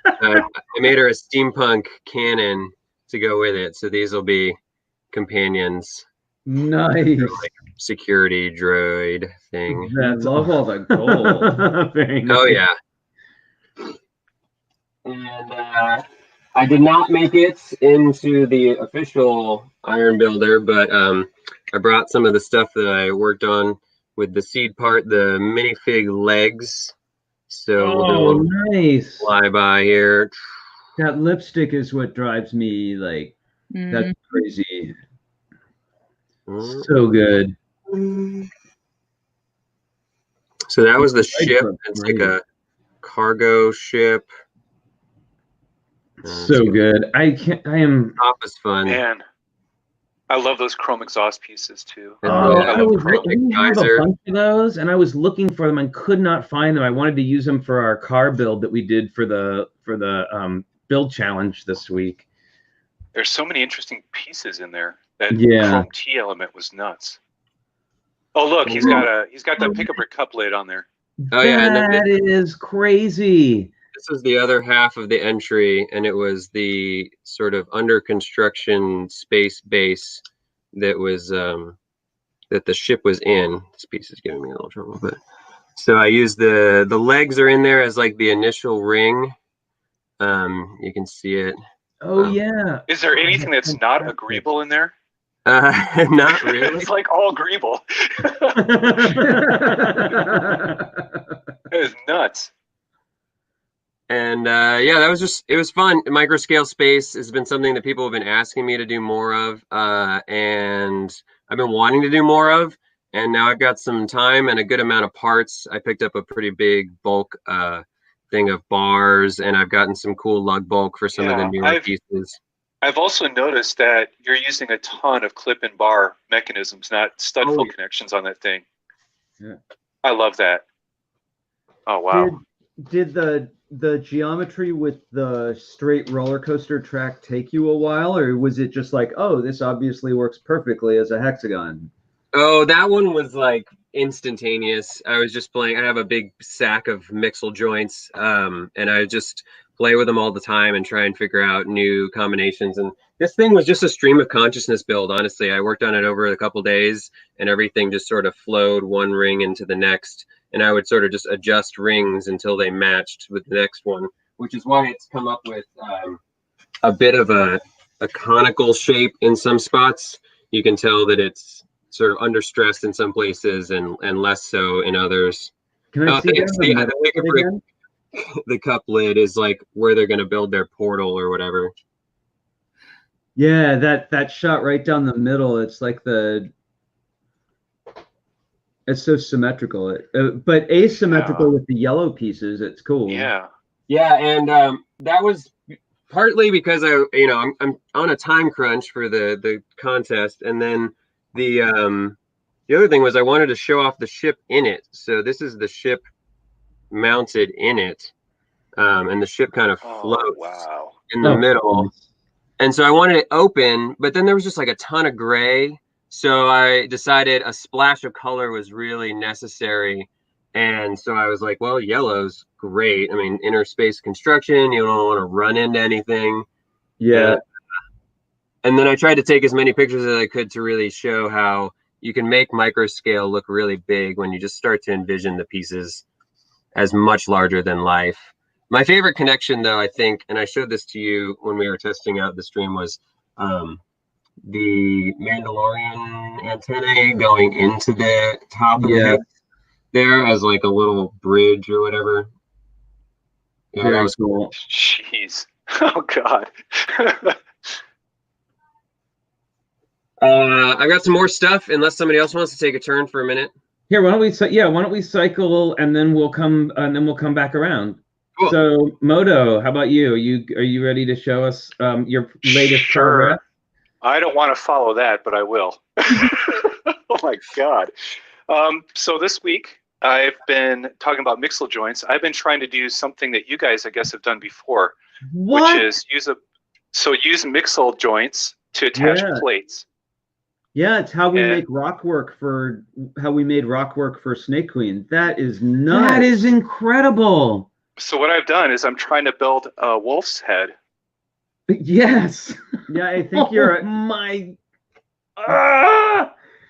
I made her a steampunk cannon to go with it. So these will be companions. Nice. Like security droid thing. That's love all the gold. Very nice. Oh yeah. And I did not make it into the official Iron Builder, but I brought some of the stuff that I worked on with the seed part, the minifig legs. So nice. Fly by here. That lipstick is what drives me like. That's crazy. So good. So that was the ship. It's like a cargo ship. So good. I am. Top is fun. Man, I love those chrome exhaust pieces too. We have a bunch of those, and I was looking for them and could not find them. I wanted to use them for our car build that we did for the build challenge this week. There's so many interesting pieces in there. That chrome T element was nuts. Oh look, he's got that pick-a-brick cup lid on there. Oh yeah, and that is crazy. This was the other half of the entry, and it was the sort of under construction space base that was that the ship was in. This piece is giving me a little trouble, but so I used the legs are in there as like the initial ring. You can see it. Oh yeah. Is there anything that's not agreeable in there? Not really. It's like all agreeable. It is nuts. And yeah, it was fun. Micro scale space has been something that people have been asking me to do more of, and I've been wanting to do more of. And now I've got some time and a good amount of parts. I picked up a pretty big bulk thing of bars, and I've gotten some cool lug bulk for some of the newer pieces. I've also noticed that you're using a ton of clip and bar mechanisms, not stud full connections on that thing. Yeah. I love that. Oh wow. Did the the geometry with the straight roller coaster track take you a while, or was it just like, oh, this obviously works perfectly as a hexagon? Oh, that one was like instantaneous. I was just playing. I have a big sack of mixel joints, and I just play with them all the time and try and figure out new combinations. And this thing was just a stream of consciousness build. Honestly, I worked on it over a couple days, and everything just sort of flowed one ring into the next. And I would sort of just adjust rings until they matched with the next one, which is why it's come up with a bit of a conical shape in some spots. You can tell that it's sort of under stress in some places and less so in others. Can I see the cup lid is like where they're going to build their portal or whatever. Yeah, that shot right down the middle. It's like it's so symmetrical, but asymmetrical with the yellow pieces. It's cool. Yeah. Yeah, and that was partly because I'm on a time crunch for the contest, and then the other thing was I wanted to show off the ship in it. So this is the ship mounted in it, and the ship kind of floats in the middle. And so I wanted it open, but then there was just like a ton of gray. So I decided a splash of color was really necessary. And so I was like, well, yellow's great. I mean, inner space construction, you don't want to run into anything. Yeah. And then I tried to take as many pictures as I could to really show how you can make micro scale look really big when you just start to envision the pieces as much larger than life. My favorite connection, though, I think, and I showed this to you when we were testing out the stream, was the Mandalorian antennae going into the top of the head there as like a little bridge or whatever. Yeah, that was cool. Jeez. Oh, God. I got some more stuff unless somebody else wants to take a turn for a minute. Here, why don't we cycle and then we'll come back around. Cool. So Moto, how about you? Are you ready to show us your latest progress? I don't want to follow that, but I will. Oh my God. So this week I've been talking about mixel joints. I've been trying to do something that you guys, I guess, have done before, which is use mixel joints to attach plates. Yeah, it's how we make rock work for Snake Queen. That is nuts. That is incredible. So what I've done is I'm trying to build a wolf's head. Yes. Yeah, I think you're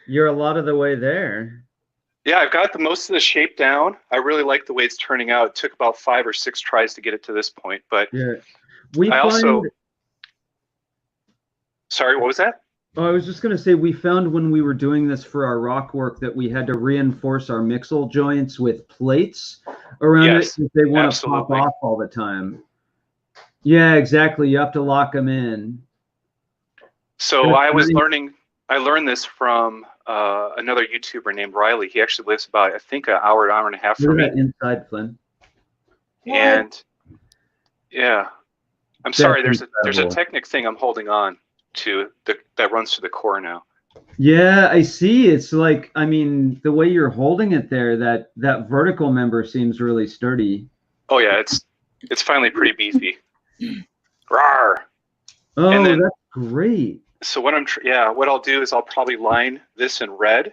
you're a lot of the way there. Yeah, I've got most of the shape down. I really like the way it's turning out. It took about 5 or 6 tries to get it to this point, but Sorry, what was that? Oh, I was just going to say, we found when we were doing this for our rock work that we had to reinforce our mixel joints with plates around it because they want to pop off all the time. Yeah, exactly. You have to lock them in. So I learned this from another YouTuber named Riley. He actually lives about, I think, an hour and a half from me. Inside, Flynn. And yeah, I'm sorry. There's a Technic thing I'm holding on to that runs through the core now. Yeah, I see. It's like, I mean, the way you're holding it there, that vertical member seems really sturdy. Oh yeah, it's finally pretty beefy. Rawr. Oh, that's great. So what I'll do is I'll probably line this in red,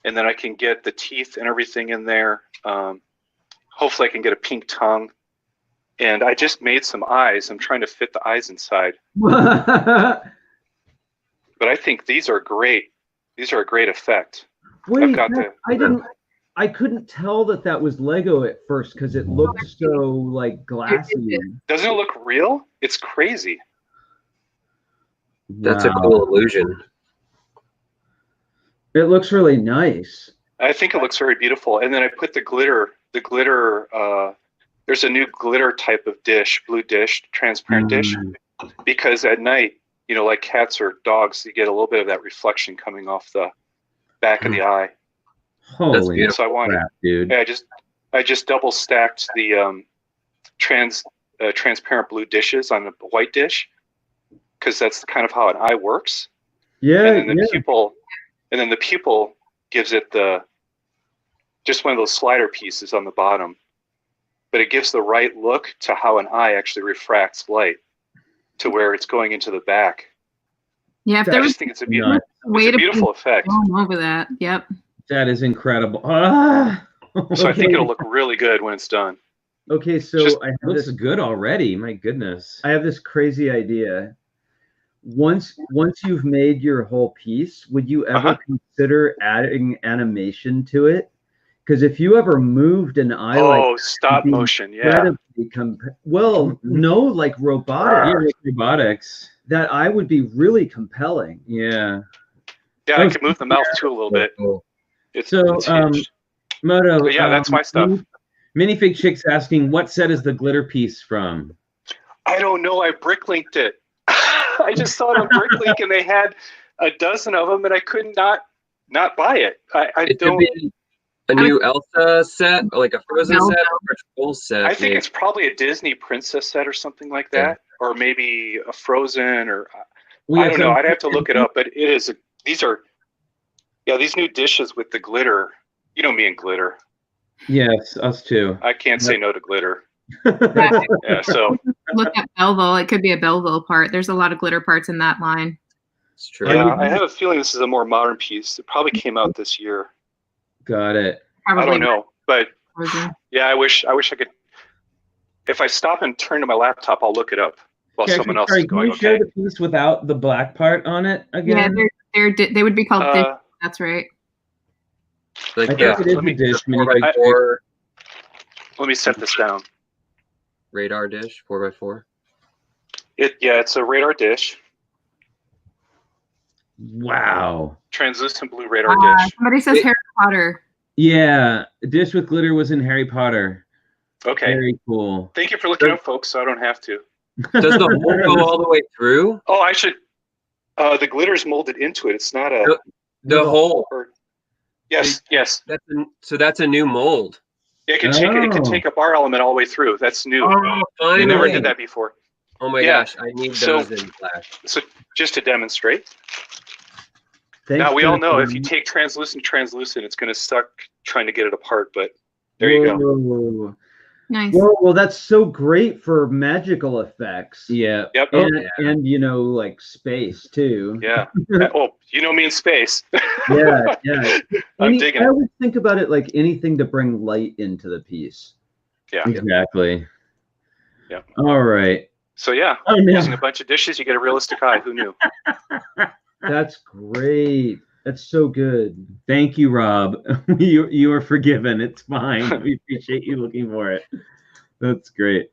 and then I can get the teeth and everything in there. Hopefully I can get a pink tongue. And I just made some eyes. I'm trying to fit the eyes inside. But I think these are great. These are a great effect. Wait, I couldn't tell that was Lego at first because it looked so like glassy. Doesn't it look real? It's crazy. That's a cool illusion. It looks really nice. I think it looks very beautiful. And then I put the glitter, there's a new glitter type of dish, blue dish, transparent dish, because at night, you know, like cats or dogs, you get a little bit of that reflection coming off the back of the eye. Holy crap, dude. Yeah, I just double stacked the transparent blue dishes on the white dish, because that's kind of how an eye works. Yeah. And then the pupil gives it just one of those slider pieces on the bottom. but it gives the right look to how an eye actually refracts light to where it's going into the back. Yeah, if I just think it's a beautiful effect. Over that, yep. That is incredible. So I think it'll look really good when it's done. Okay, so looks good already. My goodness. I have this crazy idea. Once you've made your whole piece, would you ever consider adding animation to it? Because if you ever moved an eye stop motion, yeah. No, like robotics. That eye would be really compelling. Yeah. Yeah, I can move the mouth too a little bit. It's Moto. But yeah, that's my stuff. Minifig Chick's asking, what set is the glitter piece from? I don't know. I bricklinked it. I just saw it on Bricklink, and they had a dozen of them, and I could not buy it. It don't. Could be a new Elsa set, or like a Frozen set, or a full set. I think it's probably a Disney princess set or something like that, or maybe a Frozen, or I don't know. I'd have to look it up, but it is. These new dishes with the glitter. You know me and glitter. Yes, us too. I can't say no to glitter. So look at Belleville. It could be a Belleville part. There's a lot of glitter parts in that line. It's true. Yeah, I have a feeling this is a more modern piece. It probably came out this year. Got it. Probably I don't know, but yeah, I wish I could. If I stop and turn to my laptop, I'll look it up while someone else is going. Can you share the piece without the black part on it again? Yeah, they would be called dish. That's right. Like, it is a dish. 4x4. Let me set this down. Radar dish, 4x4. It's a radar dish. Wow. Translucent blue radar dish. Somebody says Harry Potter. Yeah, a dish with glitter was in Harry Potter. Okay. Very cool. Thank you for looking up, folks, so I don't have to. Does the hole go all the way through? Oh, I should. The glitter's molded into it. It's not a. The hole. Yes. That's a new mold. It can take a bar element all the way through. That's new. Oh, we never did that before. Oh my gosh, I need those in Flash. So just to demonstrate. Now we all know if you take translucent, it's going to suck trying to get it apart. But there you go. Nice. Well, that's so great for magical effects. Yeah. Yep. And like space too. Yeah. Oh, you know me in space. Yeah. I'm digging it. I would think about it like anything to bring light into the piece. Yeah. Exactly. Yeah. All right. So using a bunch of dishes, you get a realistic eye. Who knew? That's great. That's so good. Thank you, Rob. You are forgiven. It's fine. We appreciate you looking for it. That's great.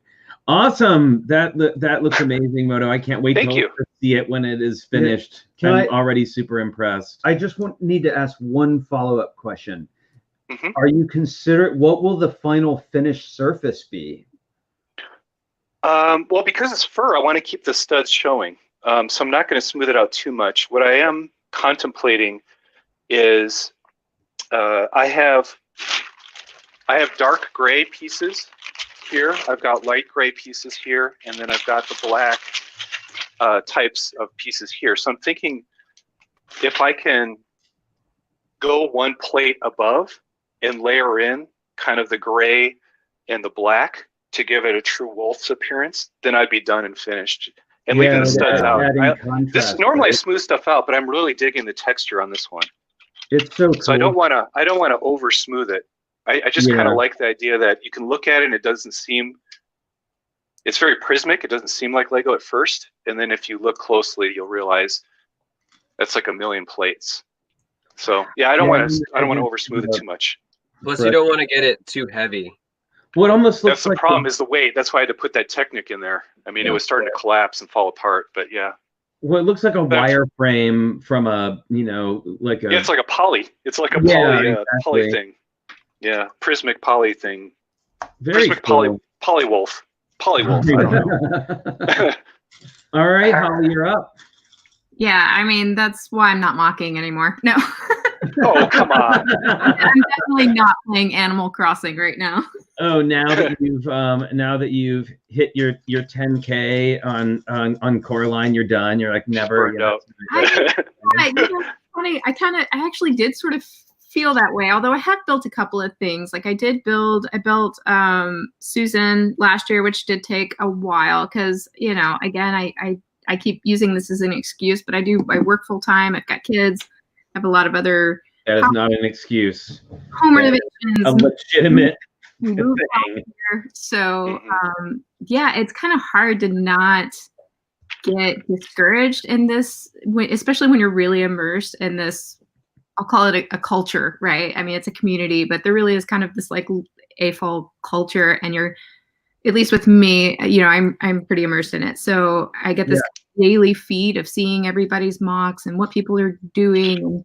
Awesome. That looks amazing, Moto. I can't wait to see it when it is finished. I'm already super impressed. I just need to ask one follow-up question. Mm-hmm. Are you what will the final finished surface be? Well, because it's fur, I want to keep the studs showing. So I'm not going to smooth it out too much. What I am contemplating is I have dark gray pieces here. I've got light gray pieces here, and then I've got the black types of pieces here. So I'm thinking if I can go one plate above and layer in kind of the gray and the black to give it a true wolf's appearance, then I'd be done and finished. And leaving the studs out. This normally I smooth stuff out, but I'm really digging the texture on this one. It's so cool. So I don't want to over smooth it. I just kind of like the idea that you can look at it and it doesn't seem. It's very prismatic. It doesn't seem like Lego at first, and then if you look closely, you'll realize that's like a million plates. So I don't want to over smooth it too much. Plus, you don't want to get it too heavy. What almost looks that's the problem is the weight. That's why I had to put that Technic in there. I mean, it was starting to collapse and fall apart, but well, it looks like a wireframe from like a. Yeah, it's like a poly. It's like a poly thing. Yeah, prismatic poly thing. Very prismatic cool. Polywolf. Polywolf. I don't know. All right, Holly, you're up. Yeah, I mean that's why I'm not mocking anymore. No. Oh, come on. I'm definitely not playing Animal Crossing right now. Oh, now that you've hit your 10K on Coraline, you're done. You're like never. Funny. I actually did sort of feel that way. Although I have built a couple of things. Like I built Susan last year, which did take a while because, you know, again, I keep using this as an excuse, but I work full time. I've got kids. I have a lot of other. That is not an excuse. Home renovations. A legitimate thing. So yeah, it's kind of hard to not get discouraged in this, especially when you're really immersed in this. I'll call it a culture, right? I mean, it's a community, but there really is kind of this like AFOL culture, and you're, at least with me, you know, I'm pretty immersed in it. So I get this daily feed of seeing everybody's MOCs and what people are doing.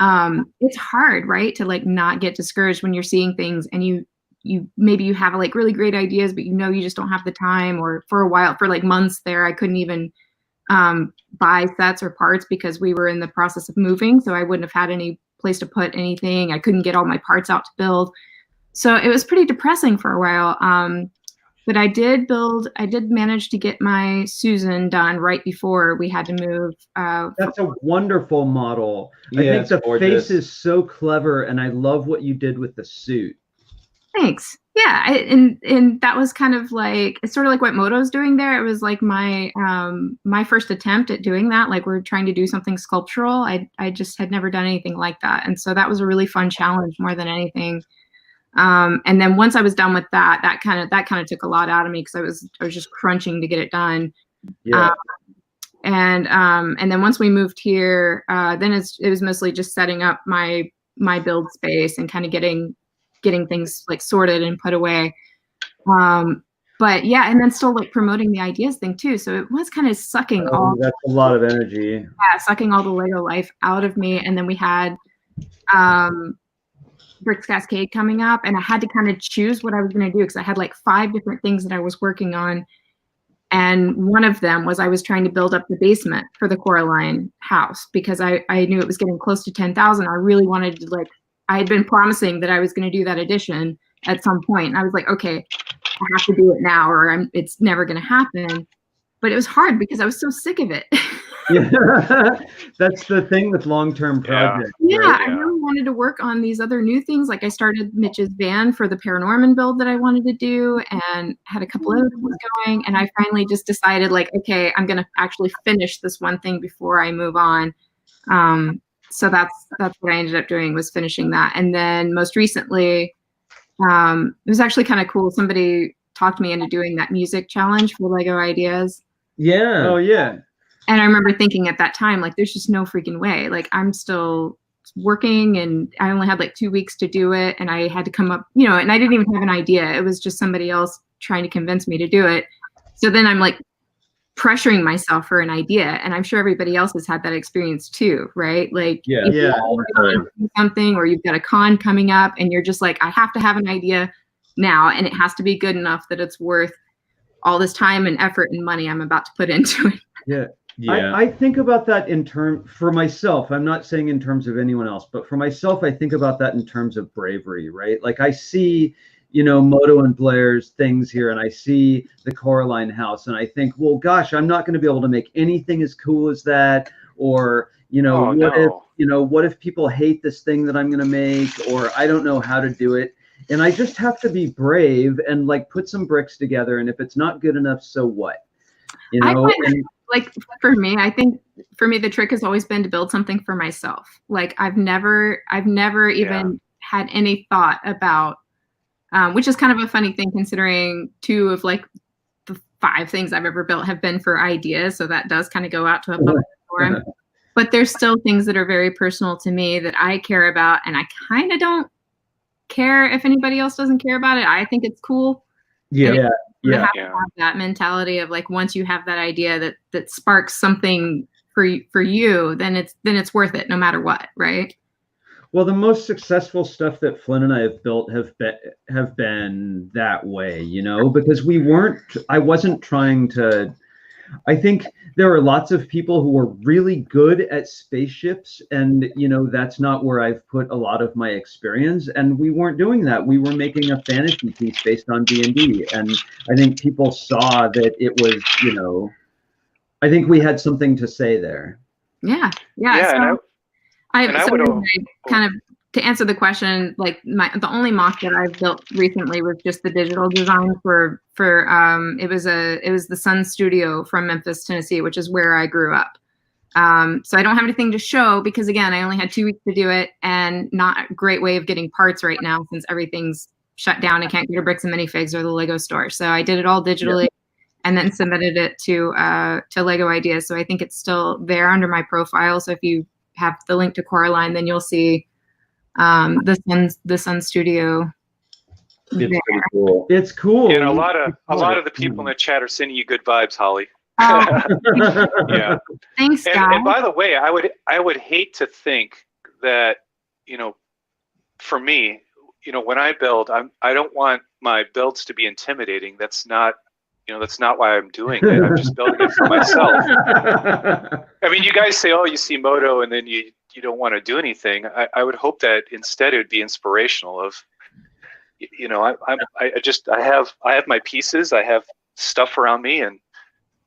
It's hard, right, to like not get discouraged when you're seeing things and you maybe you have like really great ideas, but you know you just don't have the time. Or for a while, for like months there, I couldn't even buy sets or parts because we were in the process of moving, so I wouldn't have had any place to put anything. I couldn't get all my parts out to build, so it was pretty depressing for a while. But I did manage to get my Susan done right before we had to move. That's a wonderful model. Yeah, I think the face is so clever, and I love what you did with the suit. Thanks. Yeah, and that was kind of like, it's sort of like what Moto's doing there. It was like my my first attempt at doing that. Like we're trying to do something sculptural. I just had never done anything like that, and so that was a really fun challenge more than anything. And then once I was done with that, that kind of took a lot out of me because I was just crunching to get it done. Yeah. And then once we moved here, then it was mostly just setting up my build space and kind of getting things like sorted and put away. But yeah, and then still like promoting the ideas thing too. So it was kind of sucking that's a lot of energy. Yeah, sucking all the Lego life out of me. And then we had Bricks Cascade coming up, and I had to kind of choose what I was going to do because I had like 5 different things that I was working on. And one of them was I was trying to build up the basement for the Coraline house because I knew it was getting close to 10,000. I really wanted to, like, I had been promising that I was going to do that addition at some point. And I was like, okay, I have to do it now or it's never going to happen. But it was hard because I was so sick of it. Yeah, that's the thing with long-term projects. Yeah, right? I really wanted to work on these other new things. Like I started Mitch's van for the Paranorman build that I wanted to do and had a couple other things going. And I finally just decided like, okay, I'm going to actually finish this one thing before I move on. So that's what I ended up doing, was finishing that. And then most recently, it was actually kind of cool. Somebody talked me into doing that music challenge for Lego Ideas. Yeah. Oh, yeah. And I remember thinking at that time, like, there's just no freaking way. Like, I'm still working and I only had like 2 weeks to do it. And I had to come up, you know, and I didn't even have an idea. It was just somebody else trying to convince me to do it. So then I'm like pressuring myself for an idea. And I'm sure everybody else has had that experience too, right? Like, all the time. Something, or you've got a con coming up and you're just like, I have to have an idea now. And it has to be good enough that it's worth all this time and effort and money I'm about to put into it. Yeah. Yeah. I think about that for myself. I'm not saying in terms of anyone else, but for myself, I think about that in terms of bravery, right? Like I see, you know, Moto and Blair's things here, and I see the Coraline house, and I think, well, gosh, I'm not going to be able to make anything as cool as that. Or, you know, what if people hate this thing that I'm going to make, or I don't know how to do it. And I just have to be brave and like put some bricks together. And if it's not good enough, so what? You know, like for me, I think for me, the trick has always been to build something for myself. Like I've never even had any thought about, which is kind of a funny thing considering 2 of like the 5 things I've ever built have been for ideas. So that does kind of go out to a public forum, but there's still things that are very personal to me that I care about. And I kind of don't care if anybody else doesn't care about it. I think it's cool. Yeah. You have to have that mentality of like, once you have that idea that sparks something for you, then it's worth it no matter what, right? Well, the most successful stuff that Flynn and I have built have been that way, you know, because I wasn't trying to. I think there are lots of people who are really good at spaceships, and you know that's not where I've put a lot of my experience. And we weren't doing that. We were making a fantasy piece based on D&D, and I think people saw that it was, you know, I think we had something to say there. Yeah. Yeah, so I kind of to answer the question, like the only MOC that I've built recently was just the digital design for it was the Sun Studio from Memphis, Tennessee, which is where I grew up. So I don't have anything to show because again, I only had 2 weeks to do it, and not a great way of getting parts right now since everything's shut down. I can't go to Bricks and Minifigs or the Lego store. So I did it all digitally and then submitted it to Lego Ideas. So I think it's still there under my profile. So if you have the link to Coraline, then you'll see the Sun Studio. It's pretty cool. It's cool. And a lot of the people in the chat are sending you good vibes, Holly. Yeah. Thanks, guys. And by the way, I would hate to think that, for me, when I build, I don't want my builds to be intimidating. That's not why I'm doing it. I'm just building it for myself. I mean, you guys say, oh, you see Moto and then you don't want to do anything. I would hope that instead it would be inspirational of, I have my pieces, I have stuff around me, and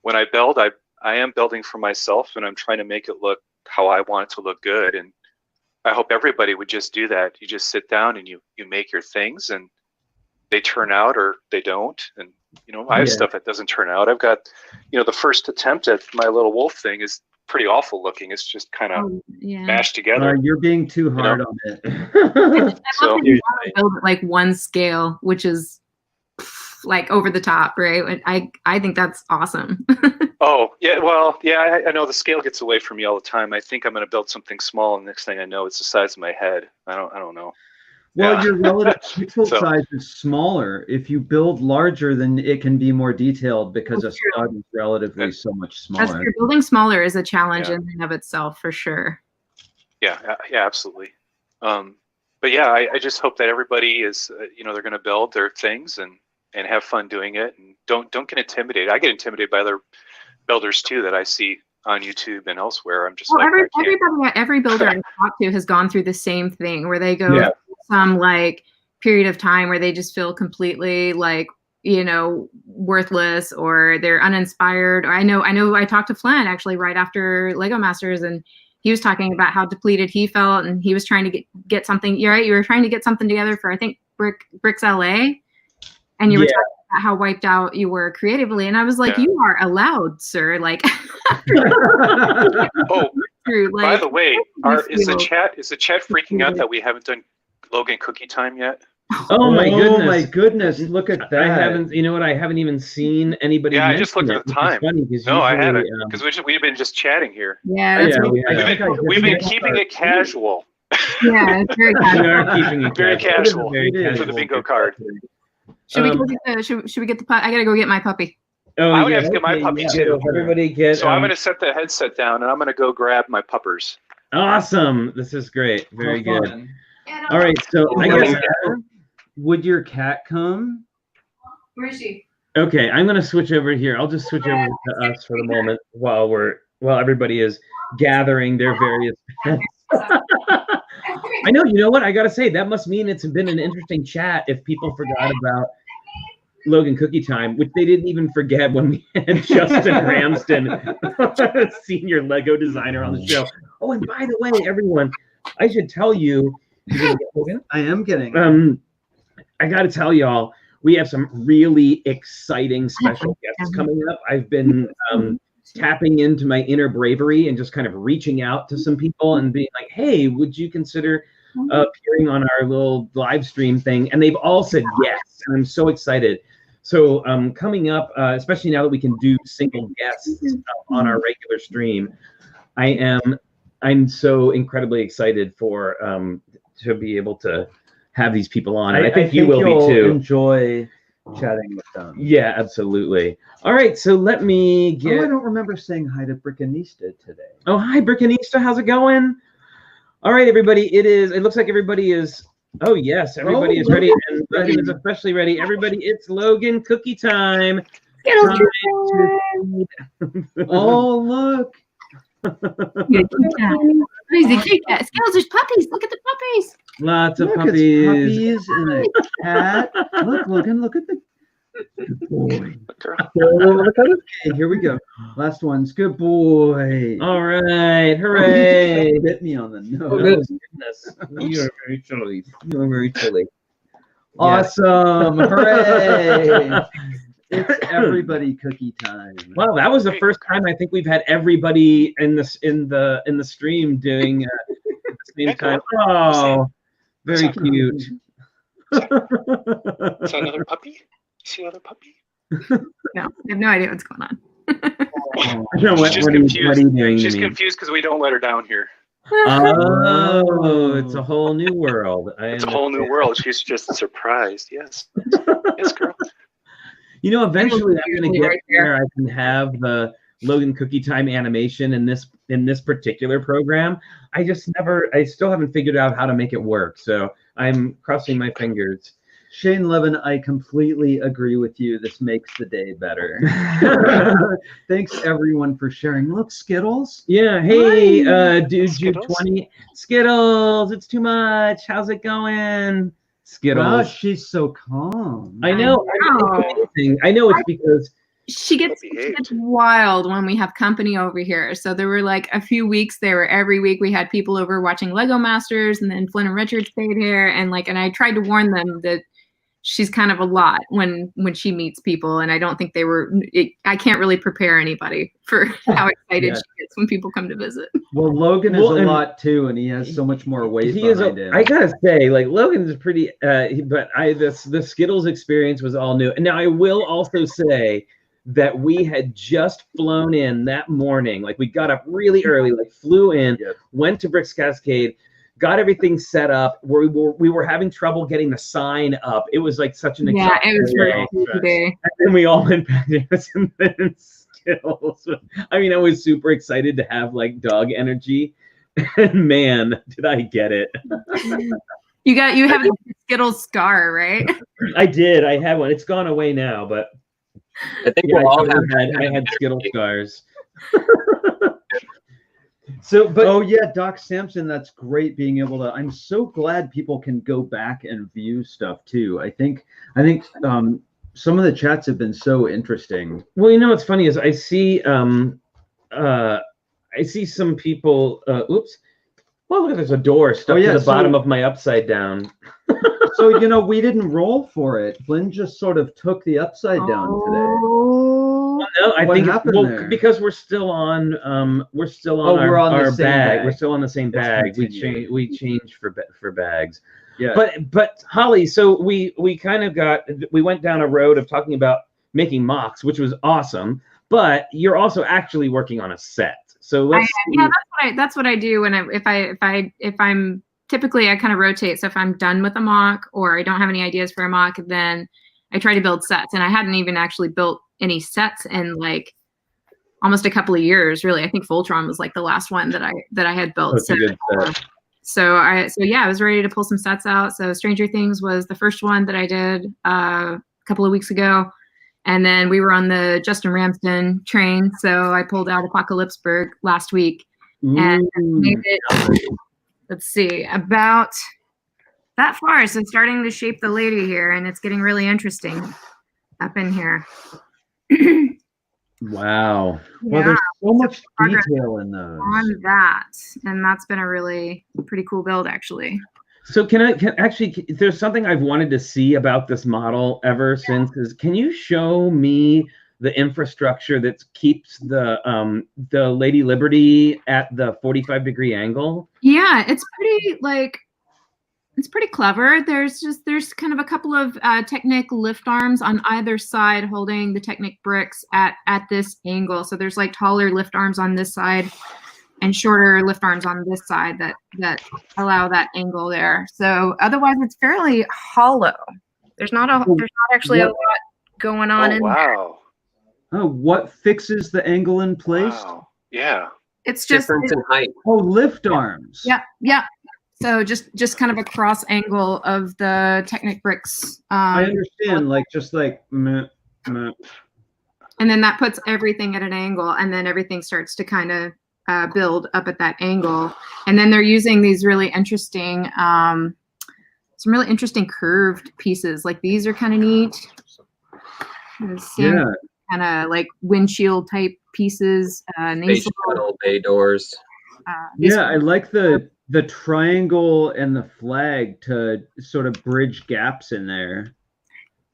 when I build, I am building for myself, and I'm trying to make it look how I want it to look good. And I hope everybody would just do that. You just sit down and you make your things, and they turn out or they don't. And I have stuff that doesn't turn out. I've got, the first attempt at my little wolf thing is pretty awful looking. It's just kind of mashed together. You're being too hard on it. So you build it like one scale, which is like over the top, right? I think that's awesome. Oh yeah, well yeah, I know the scale gets away from me all the time. I think I'm going to build something small, and next thing I know, it's the size of my head. I don't know. Well, your relative pixel size is smaller. If you build larger, then it can be more detailed because a stud is relatively so much smaller. That's building smaller is a challenge in and of itself, for sure. Yeah, absolutely. But yeah, I just hope that everybody is, they're going to build their things and have fun doing it, and don't get intimidated. I get intimidated by other builders too that I see on YouTube and elsewhere. I'm just every builder I've talked to has gone through the same thing where they go through some like period of time where they just feel completely like worthless, or they're uninspired. Or I know I talked to Flynn actually right after LEGO Masters, and he was talking about how depleted he felt, and he was trying to get something. You're right. You were trying to get something together for, I think, Bricks LA, and you were talking about how wiped out you were creatively, and I was like, you are allowed, sir. Like, by the way, is the chat freaking out that we haven't done Logan cookie time yet? Oh my goodness! Look at that. I haven't. You know what? I haven't even seen anybody. Yeah, I just looked at the time. No, I haven't, because we've been just chatting here. Yeah, we've been keeping it casual. Yeah, it's very casual. We are keeping it very casual for the bingo card. Should we get the puppy? I gotta go get my puppy. Oh, I would have to get my puppy too. Everybody get. So I'm gonna set the headset down, and I'm gonna go grab my puppers. Awesome! This is great. Very good. All right, so I guess would your cat come? Where is she? Okay, I'm gonna switch over here. I'll just switch over to us for the moment while everybody is gathering their various pets. I know. You know what? I gotta say that must mean it's been an interesting chat if people forgot about Logan Cookie Time, which they didn't even forget when we had Justin Ramsden, senior Lego designer, on the show. Oh, and by the way, everyone, I should tell you. I am getting. I got to tell y'all, we have some really exciting special guests coming up. I've been tapping into my inner bravery and just kind of reaching out to some people and being like, hey, would you consider appearing on our little live stream thing? And they've all said yes, and I'm so excited. So coming up, especially now that we can do single guests on our regular stream, I'm so incredibly excited for to be able to have these people on. And I think you will be too. Enjoy chatting with them. Yeah, absolutely. All right, so let me get. Oh, I don't remember saying hi to Brickanista today. Oh, hi, Brickanista. How's it going? All right, everybody. It looks like everybody is. Oh yes, everybody is ready, and Logan is especially ready. Everybody, it's Logan Cookie Time. Oh look. Scales, there's puppies. Look at the puppies. Lots of puppies. Puppies and a cat. Look, Logan, look at the good boy. girl. Okay, here we go. Last one's good boy. All right, hooray! Bit me on the nose. Oh, goodness. You are very chilly. You are very chilly. Awesome! Hooray! It's everybody cookie time. Well, that was the first time I think we've had everybody in the stream doing at the same time. Oh, very cute. Is that another puppy? You see another puppy? No, I have no idea what's going on. She's confused. She's confused because we don't let her down here. Oh, it's a whole new world. It's a whole new world. She's just surprised. Yes. Yes, girl. You know, eventually I'm going to get there. I can have the Logan Cookie Time animation in this particular program. I still haven't figured out how to make it work. So I'm crossing my fingers. Shane Levin, I completely agree with you. This makes the day better. Thanks everyone for sharing. Look, Skittles. Yeah. Hey, dude, Jude 20. Skittles, it's too much. How's it going? Skittles. Wow, she's so calm. I know. I know it's because she gets wild when we have company over here. So there were like a few weeks every week we had people over watching LEGO Masters, and then Flynn and Richard stayed here, and I tried to warn them that she's kind of a lot when she meets people, and I don't think I can't really prepare anybody for how excited she gets when people come to visit. Well, Logan is a lot too, and he has so much more weight behind him. I gotta say, like, Logan is pretty, but the Skittles experience was all new. And now I will also say that we had just flown in that morning. Like, we got up really early, flew in, went to Bricks Cascade, got everything set up. We were having trouble getting the sign up. It was like such an exciting it was really day. And then we all went back there and Skittles. I mean, I was super excited to have like dog energy, and man, did I get it. You have a Skittles scar, right? I did. I had one. It's gone away now, but I think I had Skittles scars. Oh yeah, Doc Sampson, that's great being able to. I'm so glad people can go back and view stuff too. I think some of the chats have been so interesting. Well, you know what's funny is I see some people. Oops. Well, look, there's a door stuck to the bottom of my upside down. So we didn't roll for it. Flynn just sort of took the upside down today. Well, no, I think because we're still on our bag. We're still on the same bag. We changed for bags. Yeah. But Holly, so we went down a road of talking about making MOCs, which was awesome. But you're also actually working on a set. So that's what I do when if I'm typically I kind of rotate. So if I'm done with a MOC or I don't have any ideas for a MOC, then I try to build sets. And I hadn't even actually built any sets in like almost a couple of years, really. I think Voltron was like the last one that I had built. So I was ready to pull some sets out. So Stranger Things was the first one that I did a couple of weeks ago. And then we were on the Justin Ramsden train. So I pulled out Apocalypseburg last week and made it, let's see, about that far. So starting to shape the lady here, and it's getting really interesting up in here. Wow. Well, there's so much detail in those. On that. And that's been a really pretty cool build, actually. So there's something I've wanted to see about this model ever since is, can you show me the infrastructure that keeps the Lady Liberty at the 45-degree angle? Yeah, it's pretty clever. There's kind of a couple of Technic lift arms on either side holding the Technic bricks at this angle. So there's like taller lift arms on this side and shorter lift arms on this side that allow that angle there. So otherwise it's fairly hollow. There's not actually a lot going on in there. Oh, what fixes the angle in place? Wow. Yeah. It's just difference in height. Oh, lift arms. Yeah. So just kind of a cross angle of the Technic bricks. I understand, meh. And then that puts everything at an angle, and then everything starts to kind of build up at that angle. And then they're using these really interesting, some really interesting curved pieces. Like these are kind of neat. kind of like windshield type pieces. Space shuttle bay doors. Yeah, I like the triangle and the flag to sort of bridge gaps in there.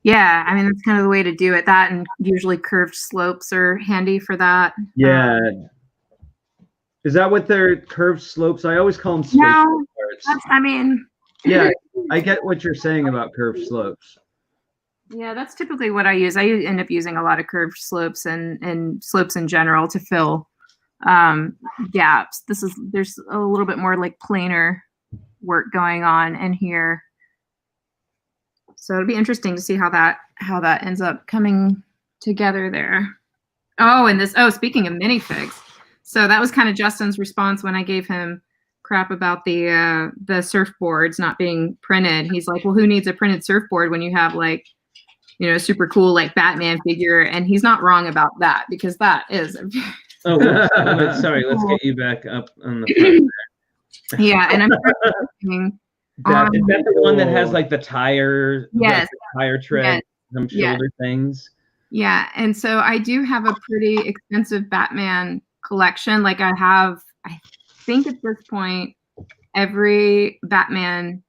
Yeah, I mean, that's kind of the way to do it. That and usually curved slopes are handy for that. Yeah. Is that what they're curved slopes? I always call them space No, parts. I mean. Yeah, I get what you're saying about curved slopes. Yeah, that's typically what I use. I end up using a lot of curved slopes and slopes in general to fill gaps. There's a little bit more like planar work going on in here. So it'll be interesting to see how that ends up coming together there. Speaking of minifigs, so that was kind of Justin's response when I gave him crap about the surfboards not being printed. He's like, well, who needs a printed surfboard when you have like, you know, a super cool like Batman figure? And he's not wrong about that, because that is sorry, let's get you back up on the front there. Yeah, and I'm thinking, is that the one that has like the tire? Yes. Like the tire tread, some shoulder things. Yeah, and so I do have a pretty extensive Batman collection. Like I think at this point, every Batman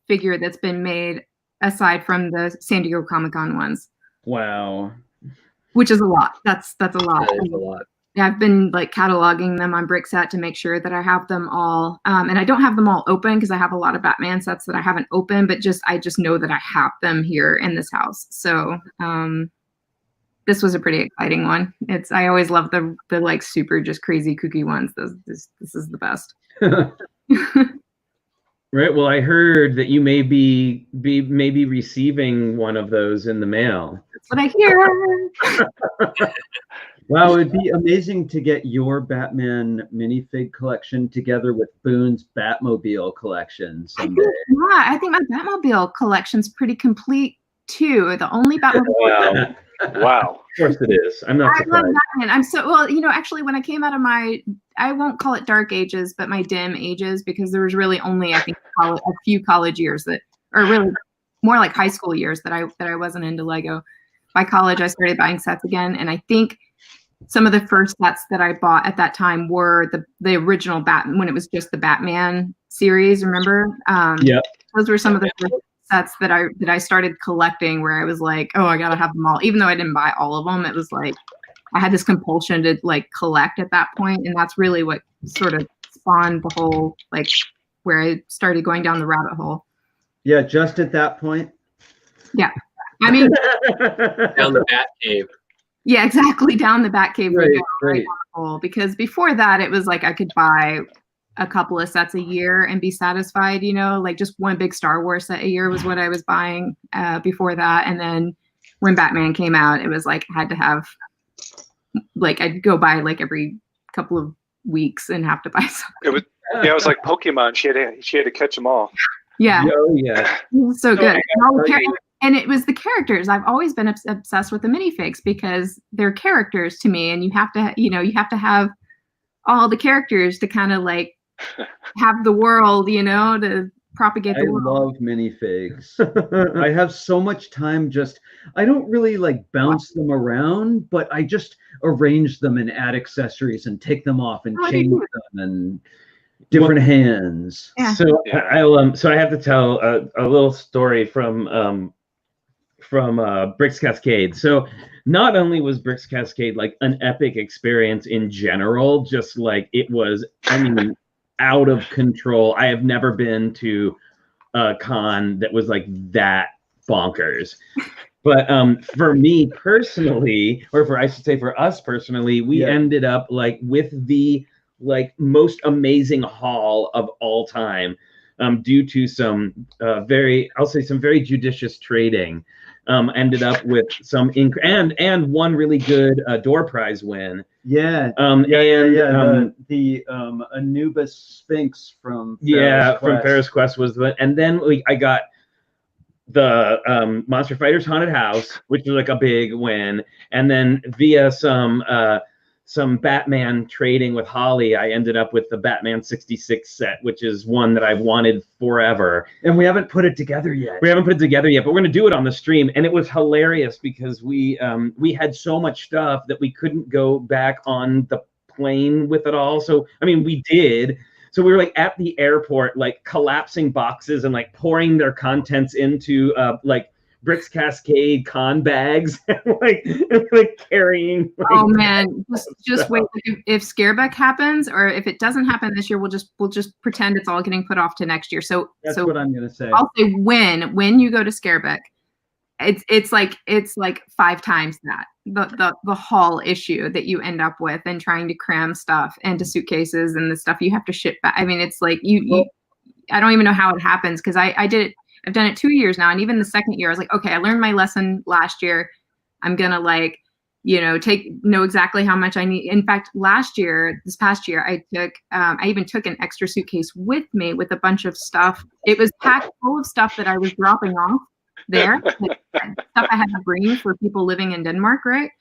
figure that's been made, aside from the San Diego Comic-Con ones. Wow. Which is a lot. That's a lot. That is a lot. I've been like cataloging them on Brickset to make sure that I have them all. And I don't have them all open because I have a lot of Batman sets that I haven't opened, but I just know that I have them here in this house. So this was a pretty exciting one. I always love the like super just crazy kooky ones. This is the best. Right. Well, I heard that you may be receiving one of those in the mail. That's what I hear. Wow, it'd be amazing to get your Batman minifig collection together with Boone's Batmobile collection someday. I think my Batmobile collection's pretty complete too. The only Batmobile. Wow. Of course it is. I'm not surprised. I love Batman. I'm so well. You know, actually, when I came out of I won't call it dark ages, but my dim ages, because there was really only, I think, a few college years that, or really more like high school years that I wasn't into Lego. By college, I started buying sets again, and I think some of the first sets that I bought at that time were the original Batman, when it was just the Batman series. Remember? Yeah. Those were some of the first sets that I started collecting, where I was like, oh, I gotta have them all. Even though I didn't buy all of them, it was like I had this compulsion to like collect at that point, and that's really what sort of spawned the whole, like, where I started going down the rabbit hole. Yeah, just at that point. Yeah, I mean, down the Bat Cave. Yeah, exactly, down the Batcave. Right. Because before that, it was like I could buy a couple of sets a year and be satisfied, you know, like just one big Star Wars set a year was what I was buying before that. And then when Batman came out, it was like I had to have, like, I'd go buy like every couple of weeks and have to buy something. It was like Pokemon. She had to catch them all. Yeah. Oh, yeah. It was so good. And it was the characters. I've always been obsessed with the minifigs because they're characters to me, and you have to have all the characters to kind of like have the world, you know, to propagate the world. I love minifigs. I have so much time. I don't really like bounce them around, but I just arrange them and add accessories and take them off and change them and different hands. Yeah. So I have to tell a little story from Bricks Cascade. So not only was Bricks Cascade like an epic experience in general, just like it was, I mean, out of control. I have never been to a con that was like that bonkers. But for me personally, or I should say for us personally, we ended up like with the like most amazing haul of all time, due to some very judicious trading. Ended up with some and one really good door prize win. Yeah. The Anubis Sphinx from Ferris Quest was the, and then I got the Monster Fighters Haunted House, which was like a big win, and then via some some Batman trading with Holly, I ended up with the Batman 66 set, which is one that I've wanted forever. And we haven't put it together yet. We haven't put it together yet, but we're going to do it on the stream. And it was hilarious because we had so much stuff that we couldn't go back on the plane with it all. So, I mean, we did. So we were like at the airport, like collapsing boxes and like pouring their contents into like Bricks Cascade con bags and like carrying. Like, oh man, just wait. If Scareback happens, or if it doesn't happen this year, we'll just pretend it's all getting put off to next year. So that's what I'm gonna say. I'll say when you go to Scareback, it's like 5 times that the haul issue that you end up with, and trying to cram stuff into suitcases and the stuff you have to ship back. I mean, it's like you I don't even know how it happens, because I did it. I've done it 2 years now. And even the second year, I was like, okay, I learned my lesson last year. I'm going to know exactly how much I need. In fact, this past year, I even took an extra suitcase with me with a bunch of stuff. It was packed full of stuff that I was dropping off there, like stuff I had to bring for people living in Denmark, right?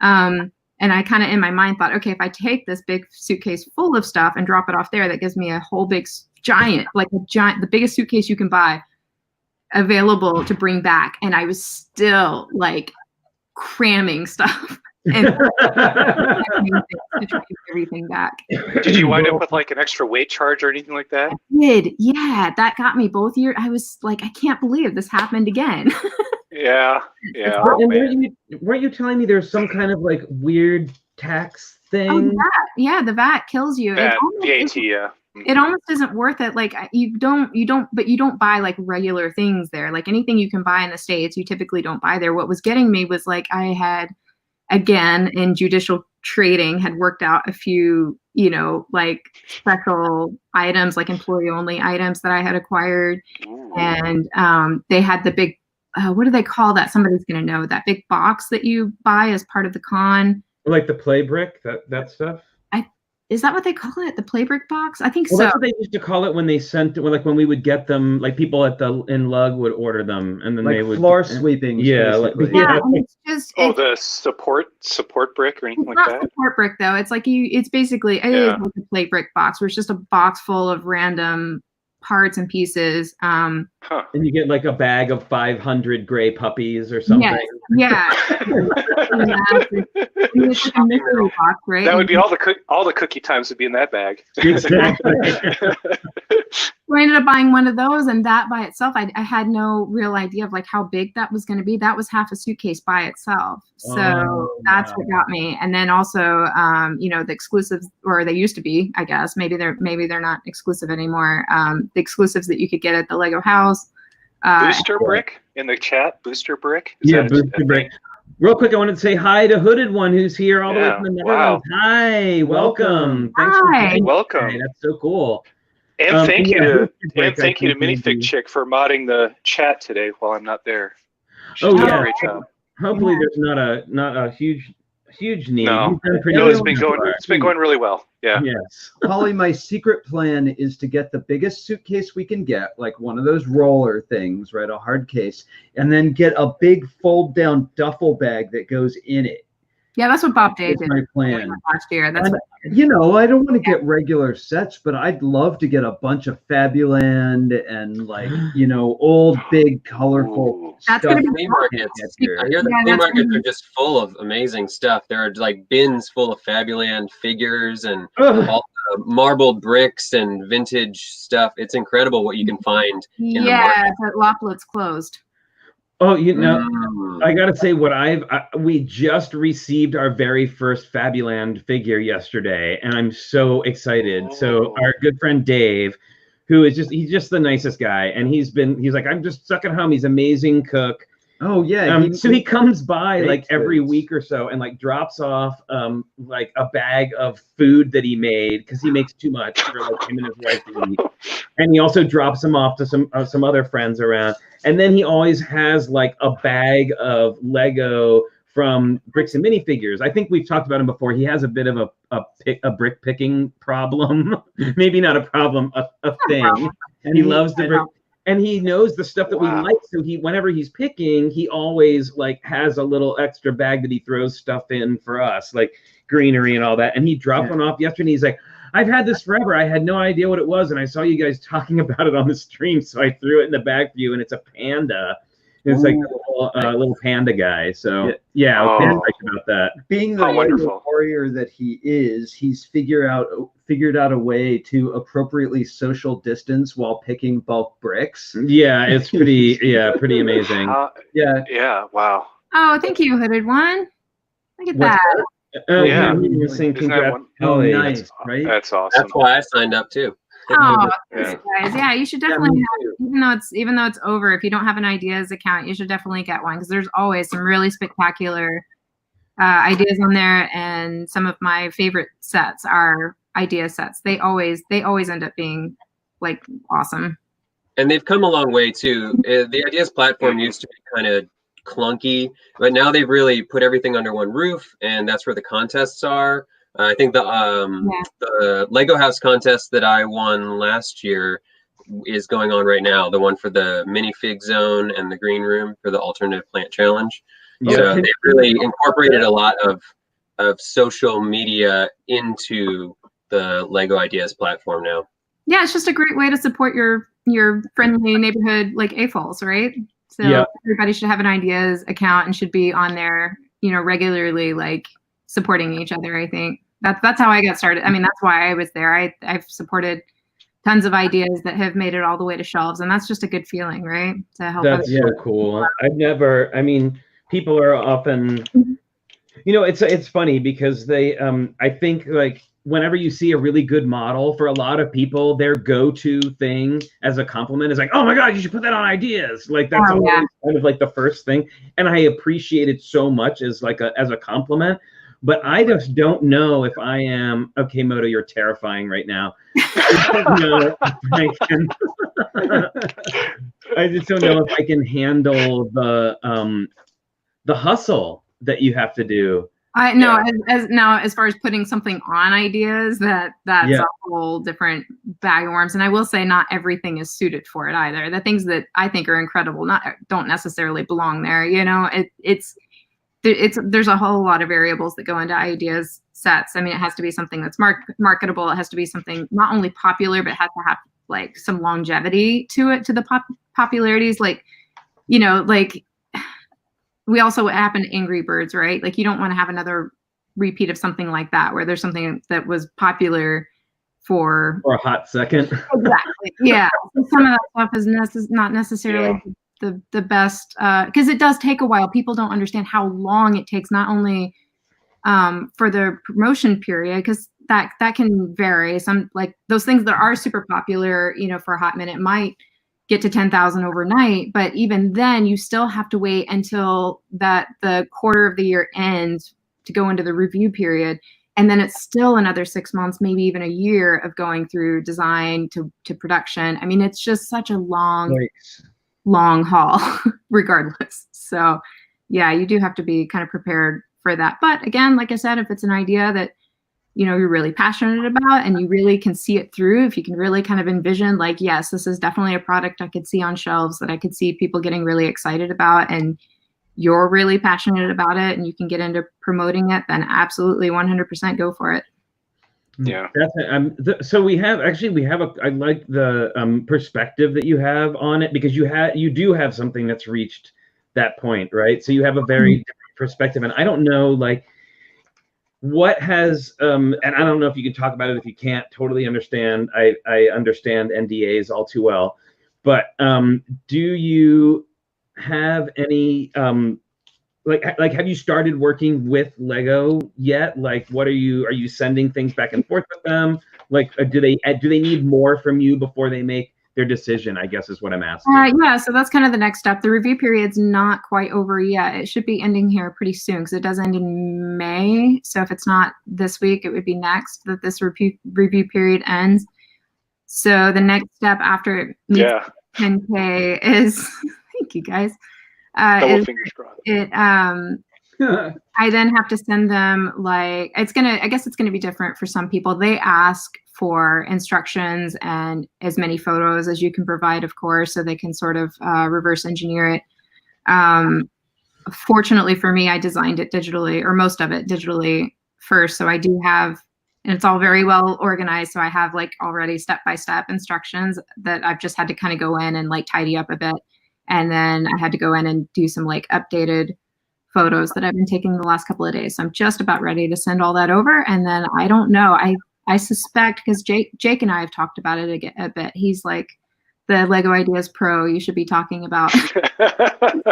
And I kind of in my mind thought, okay, if I take this big suitcase full of stuff and drop it off there, that gives me a whole big the biggest suitcase you can buy available to bring back. And I was still like cramming stuff and to try to get everything back. Did you wind up with like an extra weight charge or anything like that? I did. Yeah, that got me both years. I was like, I can't believe this happened again. Yeah. And weren't you telling me there's some kind of like weird tax thing? Oh, yeah, the VAT kills you. VAT, yeah. It almost isn't worth it. Like you don't buy like regular things there. Like anything you can buy in the States, you typically don't buy there. What was getting me was like I had, again, in judicial trading, had worked out a few, like special items, like employee only items that I had acquired. Ooh. And they had the big, what do they call that? Somebody's going to know, that big box that you buy as part of the con. Like the play brick, that stuff? Is that what they call it? The play brick box? I think so. That's what they used to call it when they sent it, like when we would get them, like people in Lug would order them, and then like they would floor sweeping. Yeah, and it's just the support brick or anything like that. It's not support brick though. It's like it's basically it is like a play brick box, where it's just a box full of random parts and pieces. And you get like a bag of 500 gray puppies or something. Yeah. It's like a mystery box, right? That would be all the cookie times would be in that bag. Exactly. So I ended up buying one of those, and that by itself, I had no real idea of like how big that was going to be. That was half a suitcase by itself. So that's what got me. And then also, the exclusives, or they used to be, I guess, maybe they're not exclusive anymore. The exclusives that you could get at the Lego house. Booster brick in the chat. Booster brick. Booster brick. Real quick, I wanted to say hi to Hooded One, who's here all the way from the Netherlands. Wow. Hi, welcome. Thanks for being welcome. Hey, that's so cool. And thank you to Minifig Chick for modding the chat today while I'm not there. She's done a great job. Hopefully, there's not a huge need. No, it's been going really well. Yeah. Yes. Holly, my secret plan is to get the biggest suitcase we can get, like one of those roller things, right? A hard case, and then get a big fold down duffel bag that goes in it. Yeah, that's what Bob did. That's my plan. Last year. That's what I don't want to get regular sets, but I'd love to get a bunch of Fabuland and old, big, colorful stuff. Flea markets. I hear the flea markets are just full of amazing stuff. There are like bins full of Fabuland figures and all the marbled bricks and vintage stuff. It's incredible what you can find in the market. But Loplet's closed. Oh, I gotta say, we just received our very first Fabuland figure yesterday, and I'm so excited. Oh. So our good friend Dave, he's just the nicest guy, and he's like, I'm just stuck at home. He's an amazing cook. Oh yeah. So he comes by like every week or so and like drops off like a bag of food that he made, because he makes too much for like him and his wife to eat. And he also drops them off to some other friends around. And then he always has like a bag of Lego from Bricks and Minifigures. I think we've talked about him before. He has a bit of a brick picking problem. Maybe not a problem, a thing. And he loves the brick. and he knows the stuff that we like. So whenever he's picking, he always like has a little extra bag that he throws stuff in for us, like greenery and all that. And he dropped one off yesterday, and he's like, I've had this forever. I had no idea what it was, and I saw you guys talking about it on the stream, so I threw it in the bag for you, and it's a panda. It's like a little panda guy. So yeah, I was about that. Being the warrior that he is, he's figured out a way to appropriately social distance while picking bulk bricks. Yeah, it's pretty amazing. Yeah. Wow. Oh, thank you, Hooded One. Look at that. Congrats. Nice, right? That's awesome. That's why I signed up too. Oh, guys. Yeah, you should definitely have, even though it's over, if you don't have an ideas account, you should definitely get one, because there's always some really spectacular ideas on there, and some of my favorite sets are idea sets. They always end up being like awesome. And they've come a long way too. The ideas platform used to be kind of clunky, but now they've really put everything under one roof, and that's where the contests are. I think the Lego House contest that I won last year is going on right now. The one for the minifig zone and the green room for the alternative plant challenge. So they've really incorporated a lot of social media into the Lego Ideas platform now. Yeah, it's just a great way to support your friendly neighborhood like AFOLs, right? So everybody should have an ideas account and should be on there, regularly, like supporting each other. I think that's how I got started. I mean, that's why I was there. I've supported tons of ideas that have made it all the way to shelves, and that's just a good feeling, right? To help. That's so cool. People are often, it's funny because they, I think like whenever you see a really good model, for a lot of people, their go-to thing as a compliment is like, oh my God, you should put that on ideas. Like that's always kind of like the first thing. And I appreciate it so much as a compliment, but I just don't know if I am, okay, Moto, you're terrifying right now. I just don't know if I can handle the hustle that you have to do. I know, as far as putting something on ideas, that's a whole different bag of worms. And I will say, not everything is suited for it either. The things that I think are incredible don't necessarily belong there. There's a whole lot of variables that go into ideas sets. I mean, it has to be something that's marketable. It has to be something not only popular, but it has to have like some longevity to it, to the popularities. Like, we also happen to Angry Birds, right? Like, you don't want to have another repeat of something like that, where there's something that was popular for a hot second. Exactly. Yeah. Some of that stuff is not necessarily the best, because it does take a while. People don't understand how long it takes, not only for the promotion period, because that can vary. Some, like those things that are super popular, for a hot minute might get to 10,000 overnight, but even then you still have to wait until the quarter of the year ends to go into the review period. And then it's still another 6 months, maybe even a year of going through design to production. I mean, it's just such a long haul regardless. So yeah, you do have to be kind of prepared for that. But again, like I said, if it's an idea that you're really passionate about and you really can see it through, if you can really kind of envision, like, yes, this is definitely a product I could see on shelves that I could see people getting really excited about, and you're really passionate about it and you can get into promoting it, then absolutely 100% go for it. Yeah. So I like the perspective that you have on it, because you do have something that's reached that point, right? So you have a very different perspective, and I don't know, like, what has and I don't know if you can talk about it. If you can't, totally understand. I understand NDAs all too well, but do you have any like have you started working with Lego yet? Like, what are you sending things back and forth with them? Like, do they need more from you before they make their decision, I guess is what I'm asking. Yeah, so that's kind of the next step. The review period's not quite over yet. It should be ending here pretty soon, because it does end in May. So if it's not this week, it would be next that this review period ends. So the next step after it meets 10K is, thank you guys. Double fingers crossed. I then have to send them like, I guess it's gonna be different for some people. They ask for instructions and as many photos as you can provide, of course, so they can sort of reverse engineer it. Fortunately for me, I designed it digitally, or most of it digitally first. So I do have, and it's all very well organized. So I have like already step-by-step instructions that I've just had to kind of go in and like tidy up a bit. And then I had to go in and do some like updated photos that I've been taking the last couple of days. So I'm just about ready to send all that over. And then I don't know, I suspect, because Jake and I have talked about it a bit. He's like the Lego Ideas Pro you should be talking about.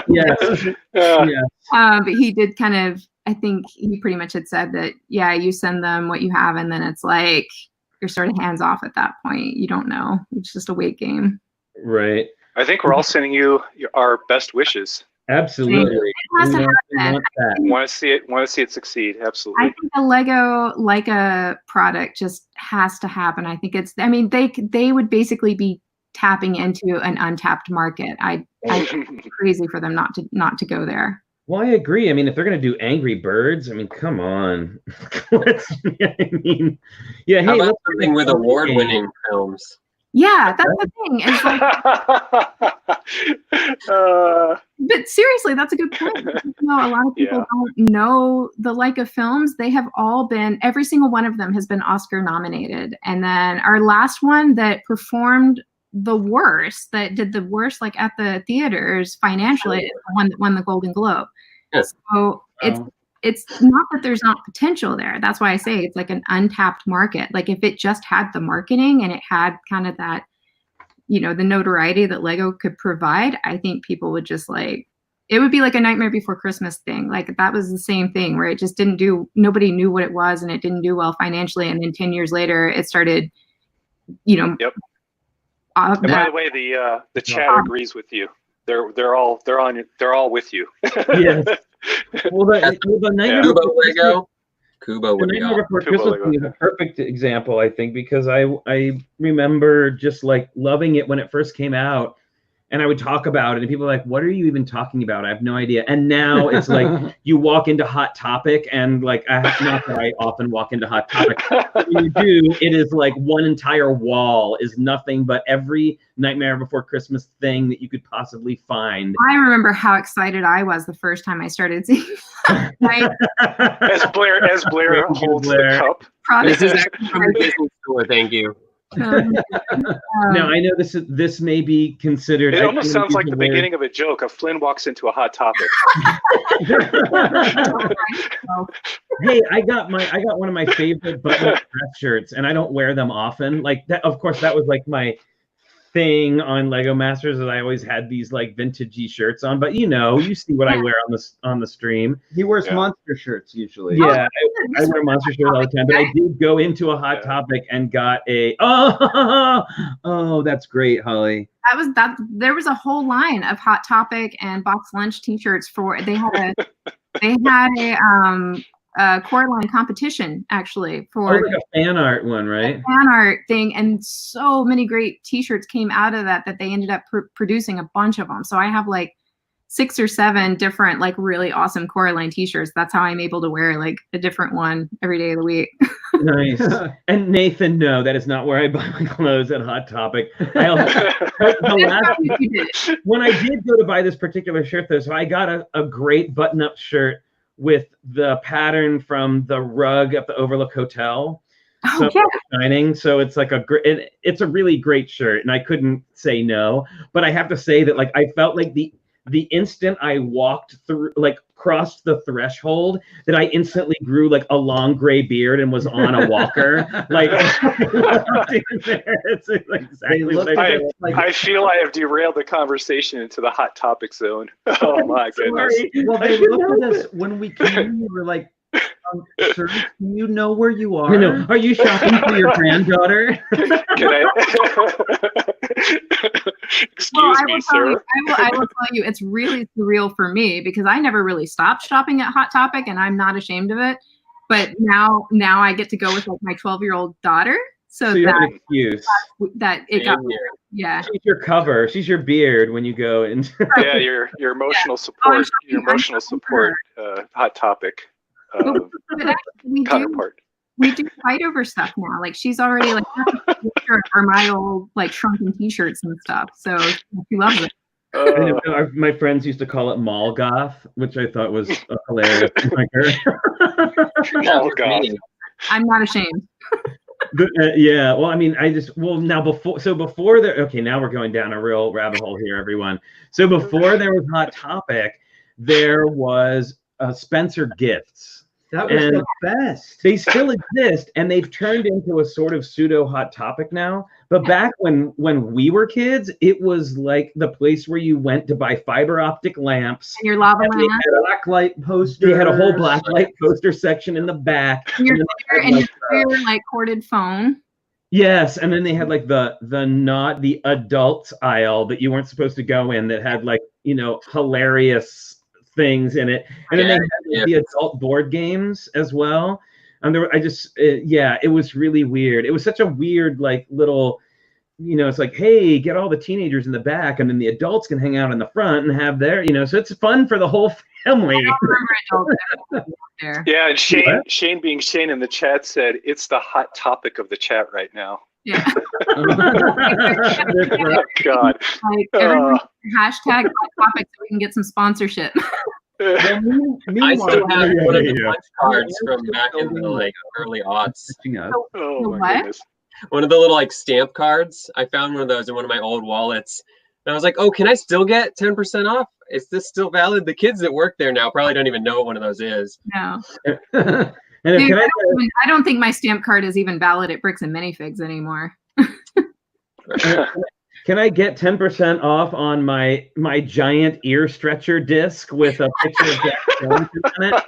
Yes. But he did kind of, I think he pretty much had said that, yeah, you send them what you have, and then it's like you're sort of hands off at that point. You don't know. It's just a wait game. Right. I think we're all sending you our best wishes. Absolutely. It has to happen. Want to see it succeed. Absolutely. I think a Lego Leica product just has to happen. I think they would basically be tapping into an untapped market. I think it's crazy for them not to go there. Well, I agree. I mean, if they're going to do Angry Birds, I mean, come on. How about something with award-winning films? Yeah, that's the thing. It's like, but seriously, that's a good point. A lot of people don't know the Leica films. They have all been, every single one of them has been Oscar nominated. And then our last one that performed the worst, that did the worst, like at the theaters financially, is the one that won the Golden Globe. Yes. So it's not that there's not potential there. That's why I say it's like an untapped market. Like if it just had the marketing and it had kind of that, the notoriety that Lego could provide, I think people would just like, it would be like a Nightmare Before Christmas thing. Like that was the same thing where it just nobody knew what it was and it didn't do well financially. And then 10 years later, it started, Yep. And by the way, the chat agrees with you. They're all with you. Yes. Well, the Nightmare Before Christmas is a perfect example, I think, because I remember just like loving it when it first came out, and I would talk about it, and people are like, "What are you even talking about? I have no idea." And now it's like you walk into Hot Topic, and like not that I often walk into Hot Topic. When you do, it is like one entire wall is nothing but every Nightmare Before Christmas thing that you could possibly find. I remember how excited I was the first time I started seeing that. As Blair holds the cup. This is actually from the business store. Thank you. Now I know this may be considered. It almost sounds like the beginning of a joke. A Flynn walks into a Hot Topic. Hey, I got one of my favorite button-up dress shirts, and I don't wear them often. Like that, of course, that was like my thing on Lego Masters, that I always had these like vintagey shirts on. But you see what I wear on the stream. He wears monster shirts usually. Yeah, I wear monster shirts all the time. But I did go into a Hot Topic and got a that's great, Holly. There was a whole line of Hot Topic and Box Lunch T-shirts they had a Coraline competition actually for like a fan art one, right? Fan art thing, and so many great T-shirts came out of that they ended up producing a bunch of them. So I have like 6 or 7 different like really awesome Coraline T-shirts. That's how I'm able to wear like a different one every day of the week. Nice. And Nathan, no, that is not where I buy my clothes at Hot Topic. When I did go to buy this particular shirt though, so I got a great button-up shirt with the pattern from the rug at the Overlook Hotel. Shining. So it's like it's a really great shirt, and I couldn't say no. But I have to say that like I felt like the instant I walked through, like crossed the threshold, that I instantly grew like a long gray beard and was on a walker. Like it's exactly what I feel I have derailed the conversation into the Hot Topic zone. Oh my goodness. Well, they looked at us when we came. We were like, sir, can you know where you are? I know. Are you shopping for your granddaughter? Can I? Excuse me, sir. I will tell you, it's really surreal for me because I never really stopped shopping at Hot Topic, and I'm not ashamed of it. But now I get to go with like my 12-year-old daughter, So you have that, an excuse. that it got, yeah. She's your cover. She's your beard when you go into. Yeah, your emotional support. Your emotional support. Hot Topic. But actually, Counterpart. We do fight over stuff now. Like she's already like or my old like shrunken t-shirts and stuff. So she loves it. My friends used to call it mall goth, which I thought was hilarious. Mall goth. I'm not ashamed. Yeah, well, I mean, now before there, okay, now we're going down a real rabbit hole here, everyone. So before there was Hot Topic, there was Spencer Gifts. That was the best. They still exist, and they've turned into a sort of pseudo Hot Topic now. But back when we were kids, it was like the place where you went to buy fiber optic lamps. And your lava lamp. Black light poster. They had a whole black light poster section in the back. And your like corded phone. Yes, and then they had like the not the adults aisle that you weren't supposed to go in, that had like, hilarious things in it, and then they had the adult board games as well. And it was really weird. It was such a weird like little, it's like, hey, get all the teenagers in the back, and then the adults can hang out in the front and have their, so it's fun for the whole family. Yeah, and Shane being Shane in the chat said it's the hot topic of the chat right now. Yeah. Oh, God. Like, hashtag hot topic so we can get some sponsorship. I still have one of the punch cards from back in the like early aughts. Oh my goodness. One of the little like stamp cards. I found one of those in one of my old wallets. And I was like, oh, can I still get 10% off? Is this still valid? The kids that work there now probably don't even know what one of those is. No. Dude, I don't think my stamp card is even valid at Bricks and Minifigs anymore. Can I get 10% off on my giant ear stretcher disc with a picture of Jack Jones in it?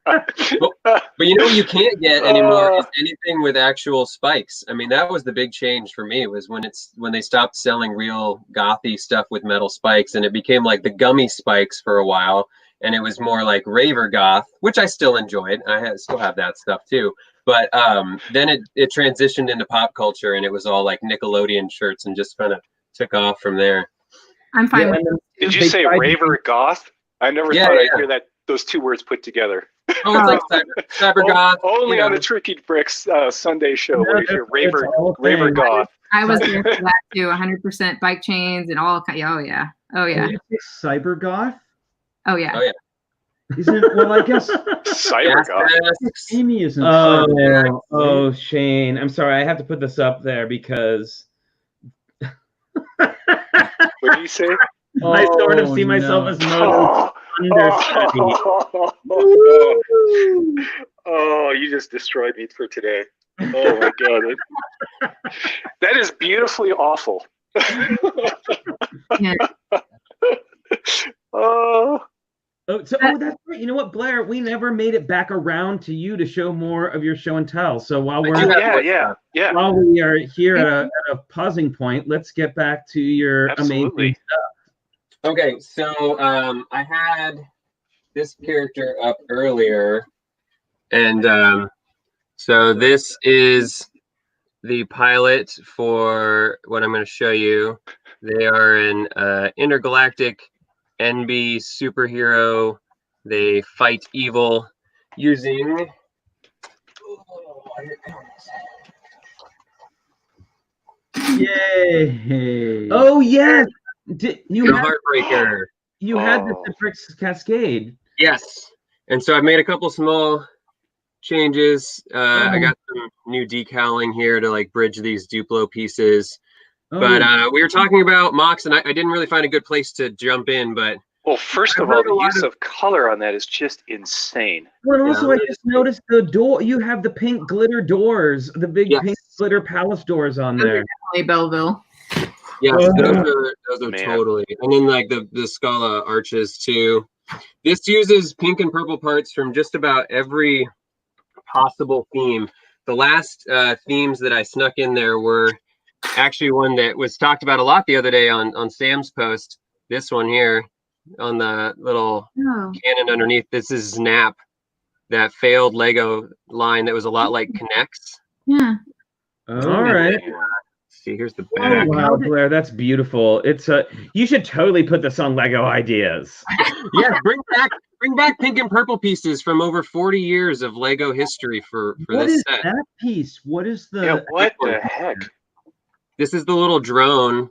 But you can't get anymore is anything with actual spikes. I mean, that was the big change for me, was when they stopped selling real gothy stuff with metal spikes, and it became like the gummy spikes for a while, and it was more like raver goth, which I still enjoyed. I still have that stuff too. But then it transitioned into pop culture, and it was all like Nickelodeon shirts, and just kind of took off from there. I'm fine with it. Did you say raver goth? I never thought I'd hear those two words put together. Oh, it's like cyber goth. Only on the TrickyBricks Sunday show where you hear raver goth. I was there for that too. 100% bike chains and all. Oh yeah. Oh yeah. Cyber goth. Oh yeah. Oh yeah. Isn't it? Well, I guess cyber goth. Amy isn't. Oh, Shane. I'm sorry. I have to put this up there because. What do you say? I sort of see myself as Moto understudy. Oh, you just destroyed me for today. Oh my God. That is beautifully awful. Yeah. That's right. You know what, Blair? We never made it back around to you to show more of your show and tell. So while we're while we are here at a pausing point, let's get back to your amazing stuff. Okay, so I had this character up earlier, and so this is the pilot for what I'm going to show you. They are an intergalactic NB superhero. They fight evil using Yay! Oh yes, you Heartbreaker. You had this at Bricks Cascade. Yes, and so I've made a couple small changes. I got some new decaling here to like bridge these Duplo pieces. But we were talking about MOCs, and I didn't really find a good place to jump in. But first of all, the use of color on that is just insane. Well, also I just noticed the door. You have the pink glitter doors, the big pink glitter palace doors on there. Definitely Belleville. Yes, those are totally. And then like the Scala arches too. This uses pink and purple parts from just about every possible theme. The last themes that I snuck in there were actually one that was talked about a lot the other day on Sam's post. This one here on the little cannon underneath. This is Snap, that failed Lego line that was a lot like Connects. Yeah. All right. See, here's the back. back. Oh, wow, Blair, that's beautiful. It's you should totally put this on Lego Ideas. Yeah, bring back pink and purple pieces from over 40 years of Lego history for what this is set. that piece? What is the? Yeah, what the heck? This is the little drone.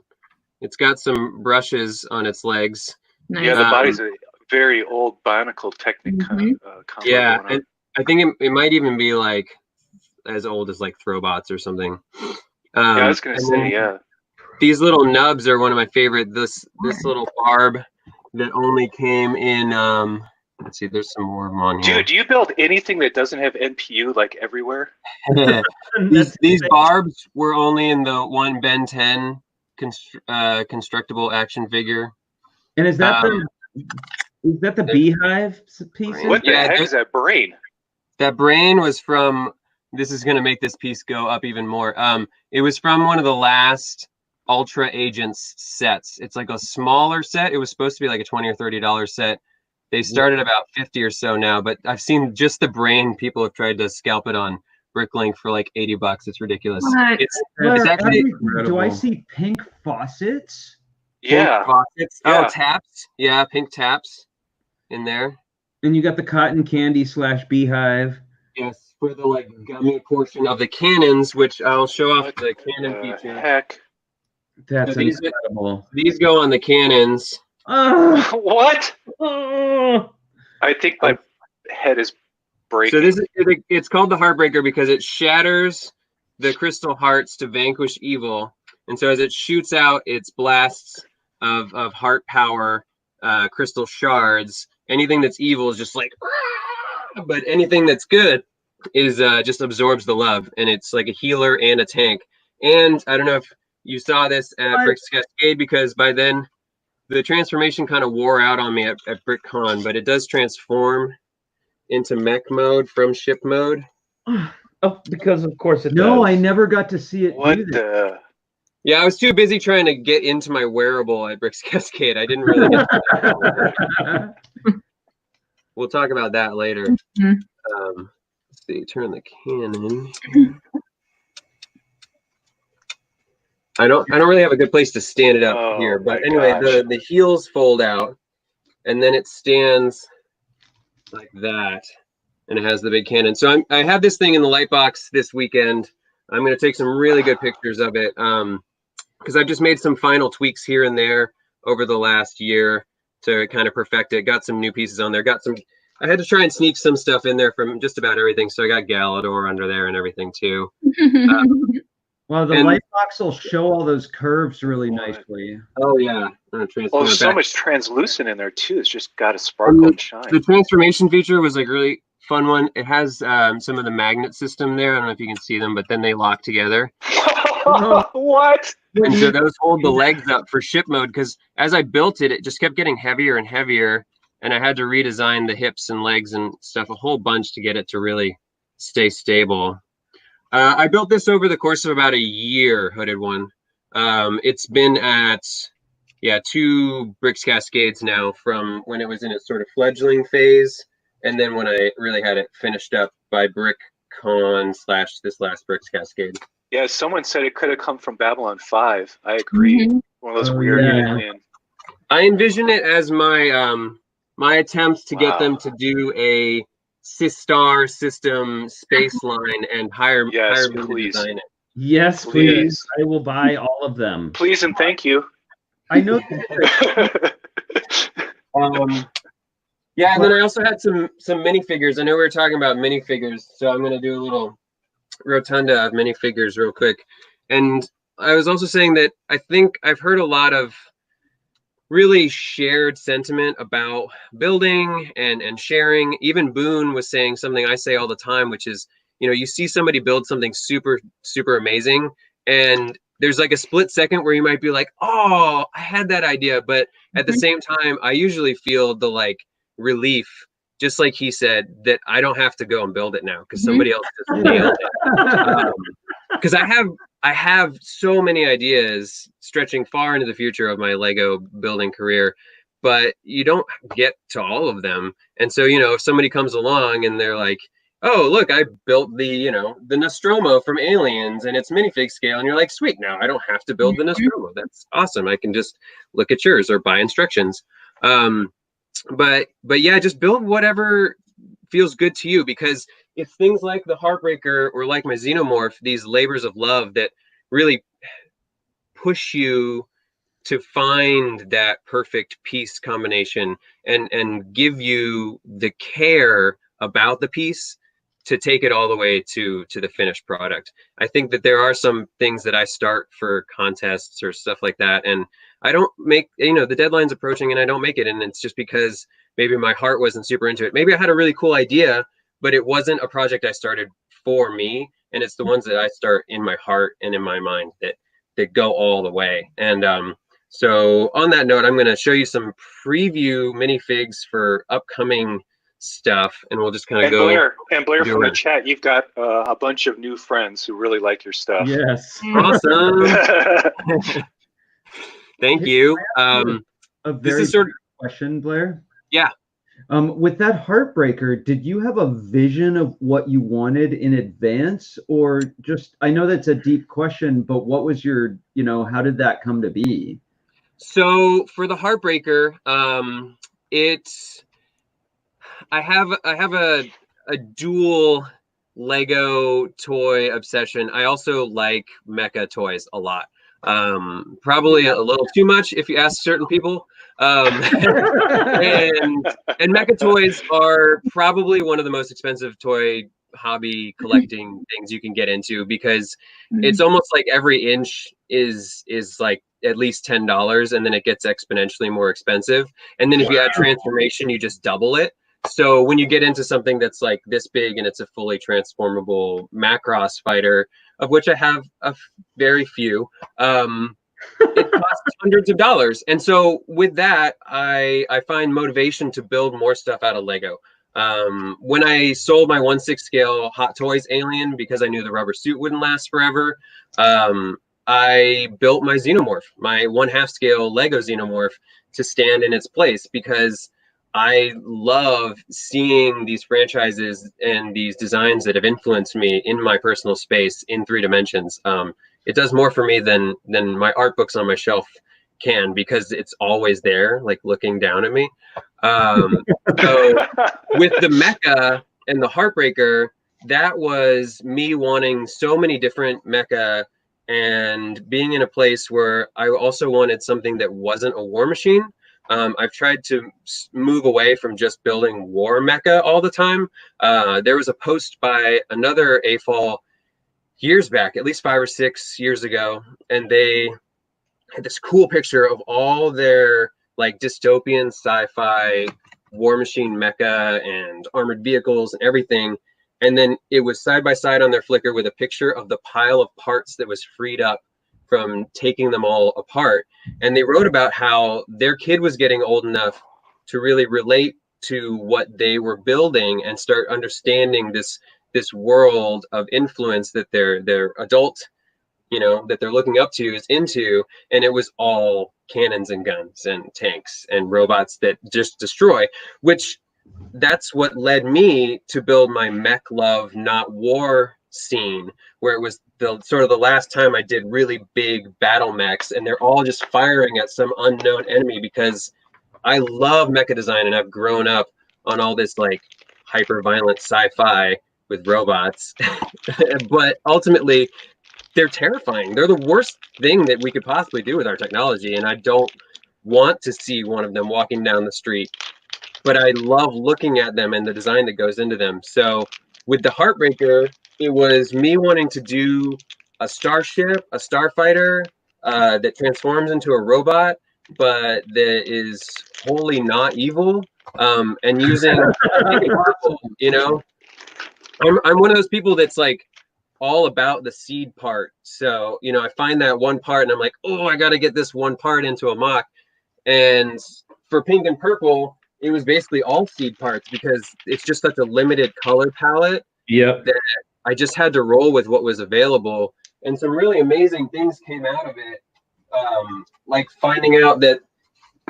It's got some brushes on its legs. Nice. Yeah, the body's a very old Bionicle Technic kind of combo. Yeah, I think it might even be like as old as like Throwbots or something. Yeah, I was gonna say, yeah. These little nubs are one of my favorite. This little barb that only came in. Let's see, there's some more of them on here. Dude, do you build anything that doesn't have NPU like everywhere? these barbs were only in the one Ben 10 constructible action figure. And is that the beehive piece? What the heck is that brain? That brain was from. This is going to make this piece go up even more. It was from one of the last Ultra Agents sets. It's like a smaller set. It was supposed to be like a $20 or $30 set. They started about 50 or so now, but I've seen just the brain. People have tried to scalp it on Bricklink for like $80. It's ridiculous. It's actually incredible. Do I see pink faucets? Yeah. Pink faucets. Yeah. Oh, taps. Yeah, pink taps in there. And you got the cotton candy / beehive. Yes, for the like gummy portion of the cannons, which I'll show off the cannon feature. Heck. That's incredible. These go on the cannons. What? I think my head is breaking. So it's called the Heartbreaker because it shatters the crystal hearts to vanquish evil. And so as it shoots out its blasts of heart power, crystal shards, anything that's evil is just like, but anything that's good is just absorbs the love. And it's like a healer and a tank. And I don't know if you saw this at Bricks Cascade, because by then the transformation kind of wore out on me at BrickCon, but it does transform into mech mode from ship mode. Oh, because of course it No, does. I never got to see it. What the? Yeah, I was too busy trying to get into my wearable at Bricks Cascade. I didn't really get to that. We'll talk about that later. Let's see, turn the cannon. I don't really have a good place to stand it up here, but anyway, the heels fold out, and then it stands like that, and it has the big cannon. So I have this thing in the light box this weekend. I'm going to take some really good pictures of it, because I've just made some final tweaks here and there over the last year to kind of perfect it. Got some new pieces on there. I had to try and sneak some stuff in there from just about everything. So I got Galador under there and everything too. Well, the light box will show all those curves really nicely. Oh yeah. There's so much translucent in there too. It's just got a sparkle and shine. The transformation feature was like really fun one. It has some of the magnet system there. I don't know if you can see them, but then they lock together. What? And so those hold the legs up for ship mode, because as I built it, it just kept getting heavier and heavier, and I had to redesign the hips and legs and stuff a whole bunch to get it to really stay stable. I built this over the course of about a year, hooded one. It's been at 2 Bricks Cascades now, from when it was in its sort of fledgling phase, and then when I really had it finished up by BrickCon / this last Bricks Cascade. Yeah, someone said it could have come from Babylon 5. I agree. One of those weird alien. I envision it as my my attempt to get them to do a Sistar system space line and hire me to design it. Yes, please. I will buy all of them. Please and thank you. I know. Yeah, and then I also had some minifigures. I know we were talking about minifigures, so I'm going to do a little rotunda of minifigures real quick. And I was also saying that I think I've heard a lot of really shared sentiment about building and sharing. Even Boone was saying something I say all the time, which is, you see somebody build something super, super amazing, and there's like a split second where you might be like, oh, I had that idea. But at the same time, I usually feel the like relief, just like he said, that I don't have to go and build it now because somebody else just nailed it. Because I have so many ideas stretching far into the future of my Lego building career, but you don't get to all of them. And so, if somebody comes along and they're like, oh, look, I built the Nostromo from Aliens and it's minifig scale. And you're like, sweet, now I don't have to build the Nostromo. That's awesome. I can just look at yours or buy instructions. But yeah, just build whatever feels good to you, because it's things like the Heartbreaker or like my Xenomorph, these labors of love that really push you to find that perfect piece combination and give you the care about the piece to take it all the way to the finished product. I think that there are some things that I start for contests or stuff like that, and I don't make, the deadline's approaching and I don't make it, and it's just because maybe my heart wasn't super into it. Maybe I had a really cool idea, but it wasn't a project I started for me, and it's the ones that I start in my heart and in my mind that go all the way. And so on that note, I'm going to show you some preview minifigs for upcoming stuff, and we'll just kind of go. Blair, from the chat, you've got a bunch of new friends who really like your stuff. Yes. Awesome. Thank you. A very question, Blair. Yeah. With that Heartbreaker, did you have a vision of what you wanted in advance, or just, I know that's a deep question, but what was your, how did that come to be? So for the Heartbreaker, I have a dual Lego toy obsession. I also like mecha toys a lot. Probably a little too much if you ask certain people. And mecha toys are probably one of the most expensive toy hobby collecting things you can get into, because it's almost like every inch is like at least $10, and then it gets exponentially more expensive. And then if you add transformation, you just double it. So when you get into something that's like this big and it's a fully transformable Macross fighter, of which I have a very few, it costs hundreds of dollars. And so with that, I find motivation to build more stuff out of Lego. When I sold my 1/6 scale Hot Toys Alien, because I knew the rubber suit wouldn't last forever, I built my Xenomorph, my 1/2 scale Lego Xenomorph, to stand in its place, because I love seeing these franchises and these designs that have influenced me in my personal space in 3 dimensions. It does more for me than my art books on my shelf can, because it's always there, like looking down at me. So with the mecha and the Heartbreaker, that was me wanting so many different mecha and being in a place where I also wanted something that wasn't a war machine. I've tried to move away from just building war mecha all the time. There was a post by another AFOL years back, at least 5 or 6 years ago, and they had this cool picture of all their like dystopian sci-fi war machine mecha and armored vehicles and everything. And then it was side by side on their Flickr with a picture of the pile of parts that was freed up from taking them all apart. And they wrote about how their kid was getting old enough to really relate to what they were building and start understanding this world of influence that their adult, that they're looking up to is into. And it was all cannons and guns and tanks and robots that just destroy, which that's what led me to build my mech love, not war scene, where it was the sort of the last time I did really big battle mechs, and they're all just firing at some unknown enemy, because I love mecha design and I've grown up on all this like hyper violent sci-fi with robots. But ultimately they're terrifying. They're the worst thing that we could possibly do with our technology, and I don't want to see one of them walking down the street, but I love looking at them and the design that goes into them. So with the Heartbreaker, it was me wanting to do a starship, a starfighter that transforms into a robot, but that is wholly not evil, and using purple, I'm one of those people that's like all about the seed part. So, I find that one part and I'm like, oh, I got to get this one part into a mock. And for pink and purple, it was basically all seed parts, because it's just such a limited color palette. Yep. That I just had to roll with what was available. And some really amazing things came out of it. Like finding out that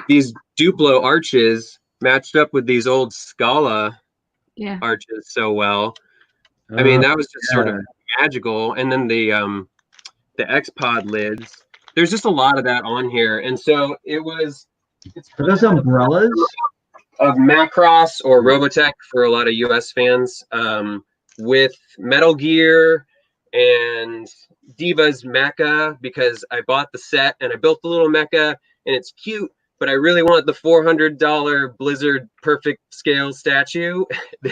these Duplo arches matched up with these old Scala arches so well. I mean, that was just sort of magical. And then the X-Pod lids. There's just a lot of that on here, and so it was. Are those umbrellas? Of Macross or Robotech for a lot of US fans, with Metal Gear and Diva's mecha, because I bought the set and I built the little mecha and it's cute, but I really want the $400 Blizzard perfect scale statue,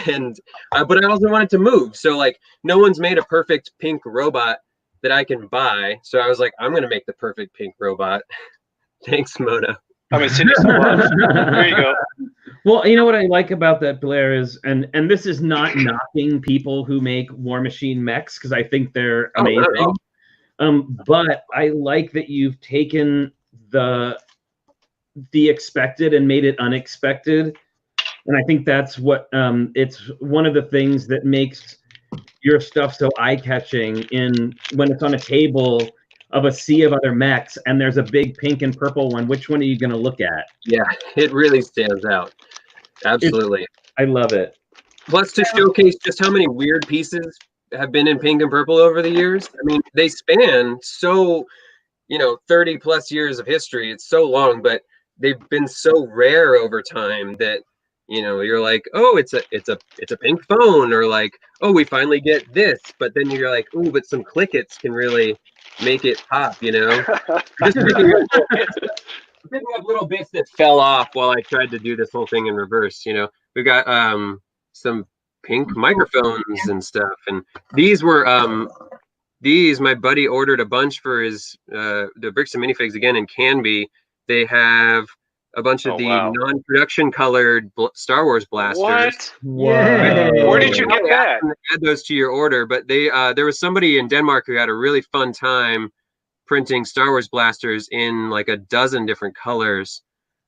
and but I also want it to move. So like no one's made a perfect pink robot that I can buy. So I was like, I'm gonna make the perfect pink robot. Thanks, Moto. I'm gonna send you some love. There you go. Well, you know what I like about that, Blair, is, and this is not knocking people who make War Machine mechs, because I think they're amazing. But I like that you've taken the expected and made it unexpected, and I think that's what it's one of the things that makes your stuff so eye-catching. In when it's on a table of a sea of other mechs and there's a big pink and purple one, which one are you going to look at? Yeah, it really stands out. Absolutely. I love it. Plus, to showcase just how many weird pieces have been in pink and purple over the years. I mean, they span 30 plus years of history. It's so long, but they've been so rare over time that, you're like, oh, it's a pink phone, or like, oh, we finally get this. But then you're like, oh, but some clickets can really make it pop, Just picking up little bits that fell off while I tried to do this whole thing in reverse. We've got some pink microphones and stuff, and these were my buddy ordered a bunch for his the Bricks and Minifigs again in Canby. They have a bunch of non-production colored Star Wars blasters. What? Yeah. Where did you get that? Add those to your order, but they there was somebody in Denmark who had a really fun time printing Star Wars blasters in like a dozen different colors,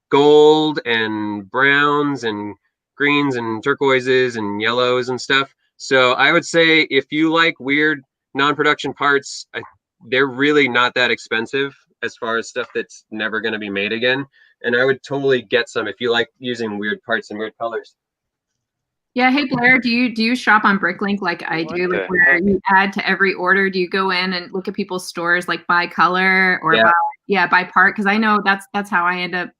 gold and browns and greens and turquoises and yellows and stuff. So I would say if you like weird non-production parts, they're really not that expensive as far as stuff that's never going to be made again. And I would totally get some if you like using weird parts and weird colors. Yeah. Hey, Blair, do you shop on Bricklink like I do, like where you add to every order? Do you go in and look at people's stores like by color or by part? Because I know that's how I end up.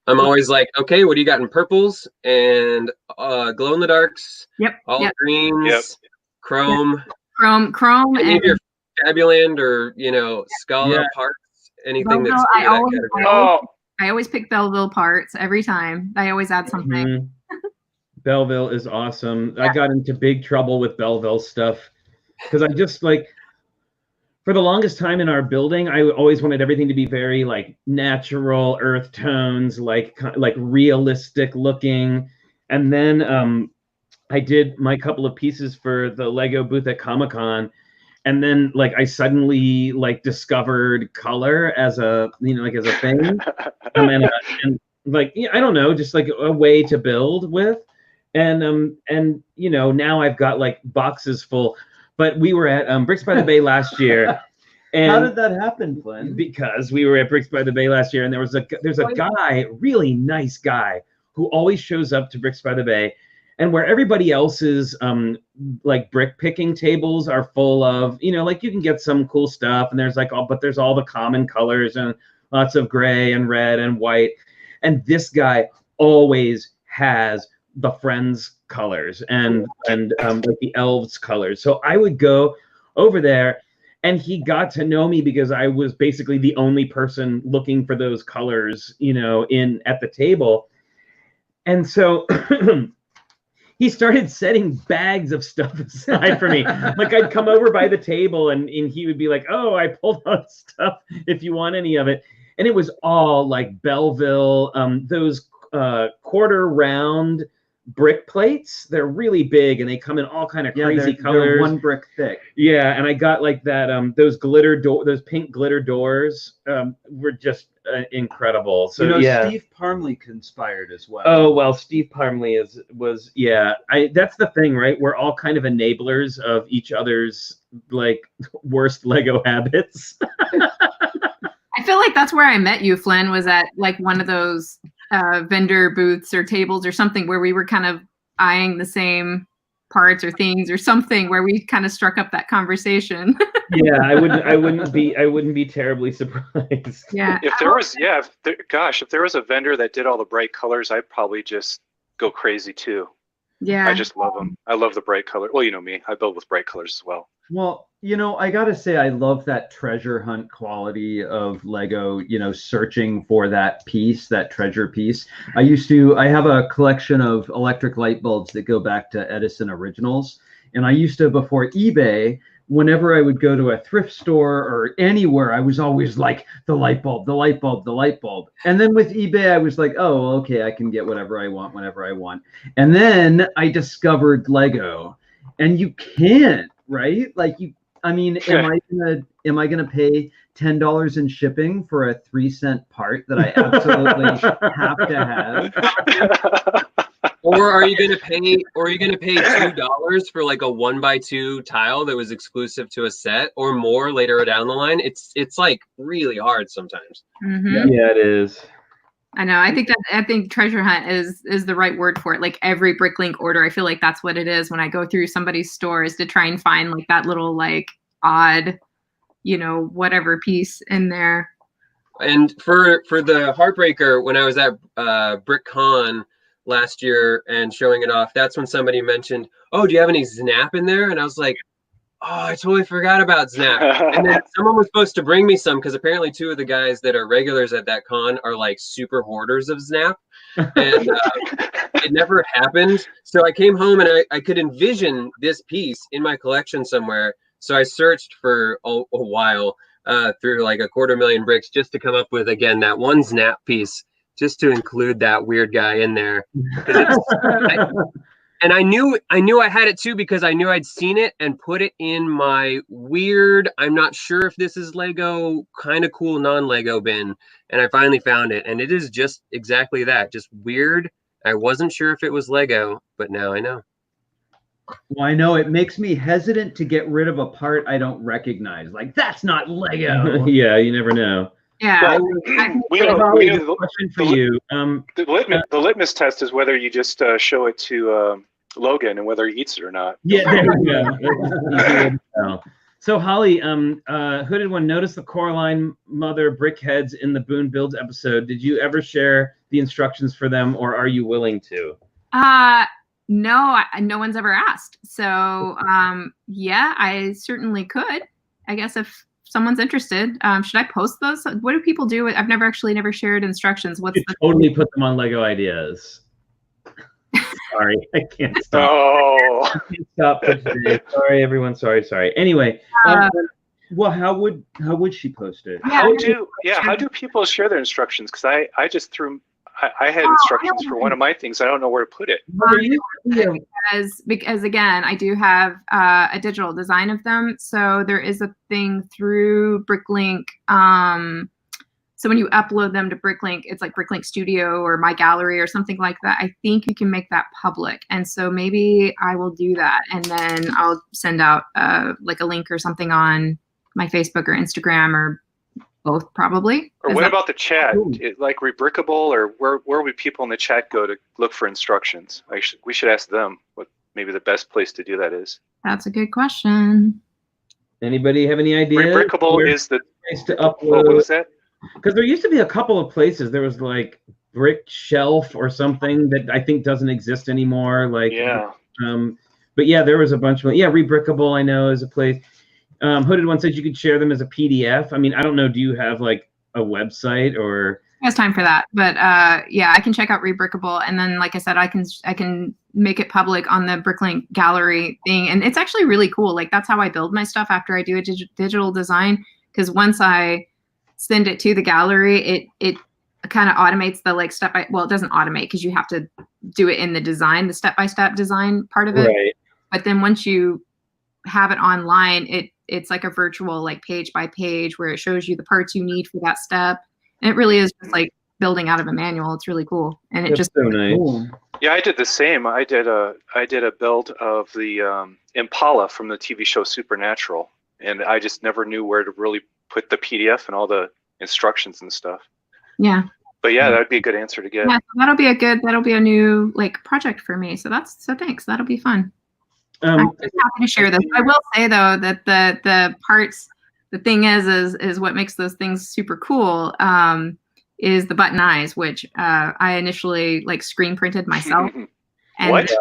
I'm always like, okay, what do you got in purples and glow in the darks? Yep. All greens, chrome. Chrome, any of your Fabuland or Scala parts. Anything Belleville, that's I always pick Belleville parts every time. I always add something. Mm-hmm. Belleville is awesome. I got into big trouble with Belleville stuff because I just for the longest time in our building, I always wanted everything to be very like natural earth tones, like realistic looking. And then I did my couple of pieces for the Lego booth at Comic-Con. And then I suddenly discovered color as a as a thing, and I don't know, just a way to build with, and now I've got boxes full. But we were at Bricks by the Bay last year. And how did that happen, Flynn? Because we were at Bricks by the Bay last year, and there's a guy, really nice guy, who always shows up to Bricks by the Bay. And where everybody else's brick picking tables are full of, you can get some cool stuff, and there's but there's all the common colors and lots of gray and red and white. And this guy always has the Friends colors and the Elves colors. So I would go over there, and he got to know me because I was basically the only person looking for those colors, at the table. And so he started setting bags of stuff aside for me. I'd come over by the table and he would be like, oh, I pulled out stuff if you want any of it. And it was all Belleville, those quarter round brick plates. They're really big and they come in all kind of crazy colors. They're 1 brick thick. Yeah, and I got that those pink glitter doors were just incredible. So Steve Parmley conspired as well. Oh well, Steve Parmley was that's the thing, right? We're all kind of enablers of each other's worst Lego habits. I feel like that's where I met you, Flynn, was at one of those vendor booths or tables or something where we were kind of eyeing the same parts or things or something where we kind of struck up that conversation. Yeah, I wouldn't be terribly surprised. Yeah. If there was, if there was a vendor that did all the bright colors, I'd probably just go crazy too. Yeah. I just love them. I love the bright color. Well, you know me, I build with bright colors as well. Well, I gotta say, I love that treasure hunt quality of Lego, searching for that piece, that treasure piece. I have a collection of electric light bulbs that go back to Edison Originals. And I used to, before eBay, whenever I would go to a thrift store or anywhere, I was always like, the light bulb, the light bulb, the light bulb. And then with eBay, I was like, oh, okay, I can get whatever I want, whenever I want. And then I discovered Lego, and you can't, right? Like am I gonna pay $10 in shipping for a 3-cent part that I absolutely have to have? Or are you gonna pay $2 for like a 1x2 tile that was exclusive to a set, or more later down the line? It's like really hard sometimes. Mm-hmm. Yeah, it is. I know. I think treasure hunt is the right word for it. Like every Bricklink order, I feel like that's what it is when I go through somebody's store, is to try and find like that little like odd, whatever piece in there. And for the Heartbreaker, when I was at BrickCon last year and showing it off, that's when somebody mentioned, oh, do you have any Snap in there? And I was like, oh, I totally forgot about Snap. And then someone was supposed to bring me some, because apparently 2 of the guys that are regulars at that con are like super hoarders of Snap. And it never happened. So I came home and I could envision this piece in my collection somewhere. So I searched for a while through like 250,000 bricks just to come up with, again, that one Snap piece, just to include that weird guy in there. And I knew I had it too, because I knew I'd seen it and put it in my weird, I'm not sure if this is Lego, kind of cool non-Lego bin. And I finally found it. And it is just exactly that, just weird. I wasn't sure if it was Lego, but now I know. Well, I know it makes me hesitant to get rid of a part I don't recognize. Like, that's not Lego. Yeah, you never know. Yeah. Well, question for you. The litmus test is whether you just show it to Logan and whether he eats it or not. Yeah, there you go. So Holly, Hooded One, noticed the Coraline Mother brickheads in the Boone Builds episode. Did you ever share the instructions for them, or are you willing to? No, no one's ever asked. So yeah, I certainly could. I guess if someone's interested, should I post those? What do people do? I've never shared instructions. Totally put them on Lego Ideas. Sorry, I can't stop. Oh. I can't stop for today. Sorry, everyone. Sorry. Anyway, well, how would she post it? How do people share their instructions? Because I just threw. I had instructions for one of my things. I don't know where to put it. Because again, I do have a digital design of them. So there is a thing through Bricklink. So when you upload them to Bricklink, it's like Bricklink Studio or My Gallery or something like that. I think you can make that public. And so maybe I will do that. And then I'll send out like a link or something on my Facebook or Instagram, or both probably. Or what about the chat? Like Rebrickable, or where would people in the chat go to look for instructions? We should ask them what maybe the best place to do that is. That's a good question. Anybody have any idea? Rebrickable is the place to upload. What was that? Because there used to be a couple of places. There was like Brick Shelf or something that I think doesn't exist anymore. Like, yeah. But yeah, there was a bunch of, Rebrickable, I know, is a place. Hooded One says you could share them as a PDF. I mean, I don't know. Do you have like a website or? There's time for that, but yeah, I can check out Rebrickable, and then, like I said, I can make it public on the Bricklink gallery thing, and it's actually really cool. Like, that's how I build my stuff after I do a digital design, because once I send it to the gallery, it kind of automates the like step by. Well, it doesn't automate because you have to do it in the design, the step-by-step design part of it. Right. But then once you have it online, it's like a virtual like page by page where it shows you the parts you need for that step. And it really is just like building out of a manual. It's really cool. And That's so nice. Cool. Yeah, I did the same. I did a build of the Impala from the TV show Supernatural, and I just never knew where to really put the PDF and all the instructions and stuff. Yeah. But yeah, that'd be a good answer to get. Yeah, that'll be a new like project for me. So thanks. That'll be fun. I'm just happy to share this. I will say though that the parts, the thing is what makes those things super cool is the button eyes, which I initially like screen printed myself. What?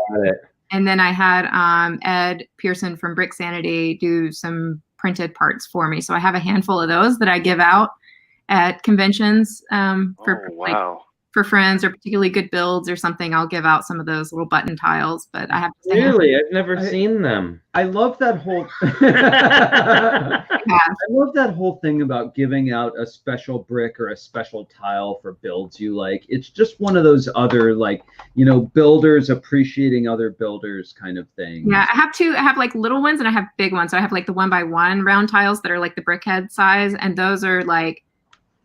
And then I had Ed Pearson from Brick Sanity do some printed parts for me. So I have a handful of those that I give out at conventions for friends or particularly good builds or something. I'll give out some of those little button tiles, but I have to say, really, I've never seen them. I love that whole I love that whole thing about giving out a special brick or a special tile for builds you like. It's just one of those other, like, you know, builders appreciating other builders kind of thing. Yeah, I have like little ones and I have big ones. So I have like the 1x1 round tiles that are like the brickhead size, and those are like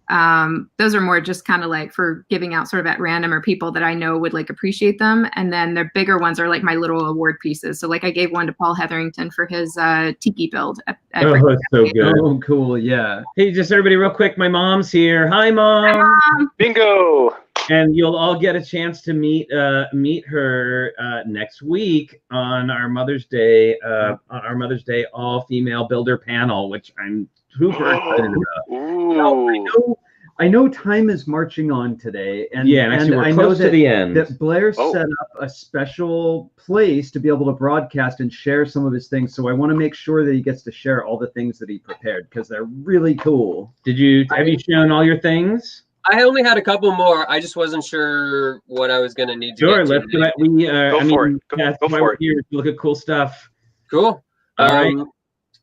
those are more just kind of like for giving out sort of at random or people that I know would like appreciate them. And then the bigger ones are like my little award pieces. So like I gave one to Paul Hetherington for his tiki build. At oh, that's so good. Oh, cool. Yeah. Hey, just everybody real quick. My mom's here. Hi, Mom. Hi, Mom. Bingo. And you'll all get a chance to meet her next week on our Mother's Day all-female builder panel, which I'm super excited about. Ooh. I know time is marching on today, and actually we're close to the end. That Blair set up a special place to be able to broadcast and share some of his things. So I want to make sure that he gets to share all the things that he prepared because they're really cool. Have you shown all your things? I only had a couple more. I just wasn't sure what I was going to need to Sure, get to. Go for it. Go for it. Here, look at cool stuff. Cool. All right.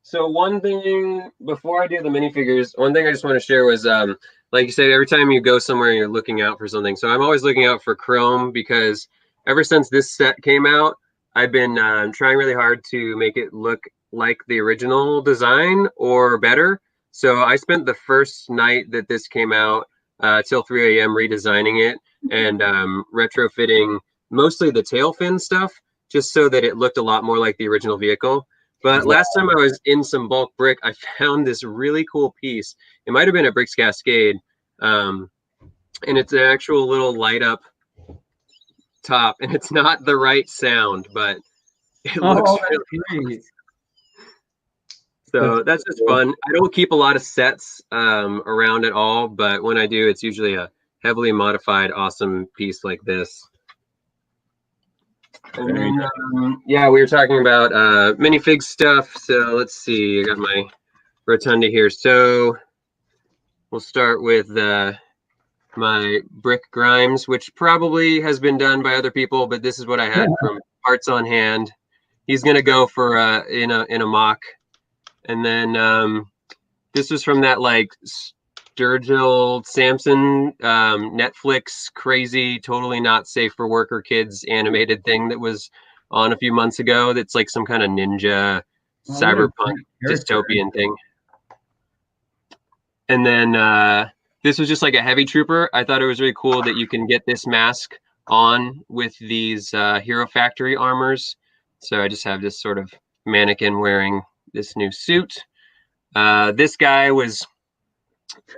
So one thing, before I do the minifigures, one thing I just want to share was, like you said, every time you go somewhere, you're looking out for something. So I'm always looking out for chrome because ever since this set came out, I've been trying really hard to make it look like the original design or better. So I spent the first night that this came out till 3 a.m. redesigning it and retrofitting mostly the tail fin stuff, just so that it looked a lot more like the original vehicle. But last time I was in some bulk brick, I found this really cool piece. It might have been at Bricks Cascade, and it's an actual little light up top, and it's not the right sound, but it looks really great. So that's just fun. I don't keep a lot of sets around at all, but when I do, it's usually a heavily modified, awesome piece like this. And then, yeah, we were talking about minifig stuff. So let's see. I got my rotunda here. So we'll start with my brick Grimes, which probably has been done by other people, but this is what I had from Parts on Hand. He's gonna go for in a MOC. And then this was from that like Sturgill Sampson Netflix crazy, totally not safe for worker kids animated thing that was on a few months ago. That's like some kind of ninja cyberpunk dystopian thing. And then this was just like a heavy trooper. I thought it was really cool that you can get this mask on with these Hero Factory armors. So I just have this sort of mannequin wearing this new suit. This guy was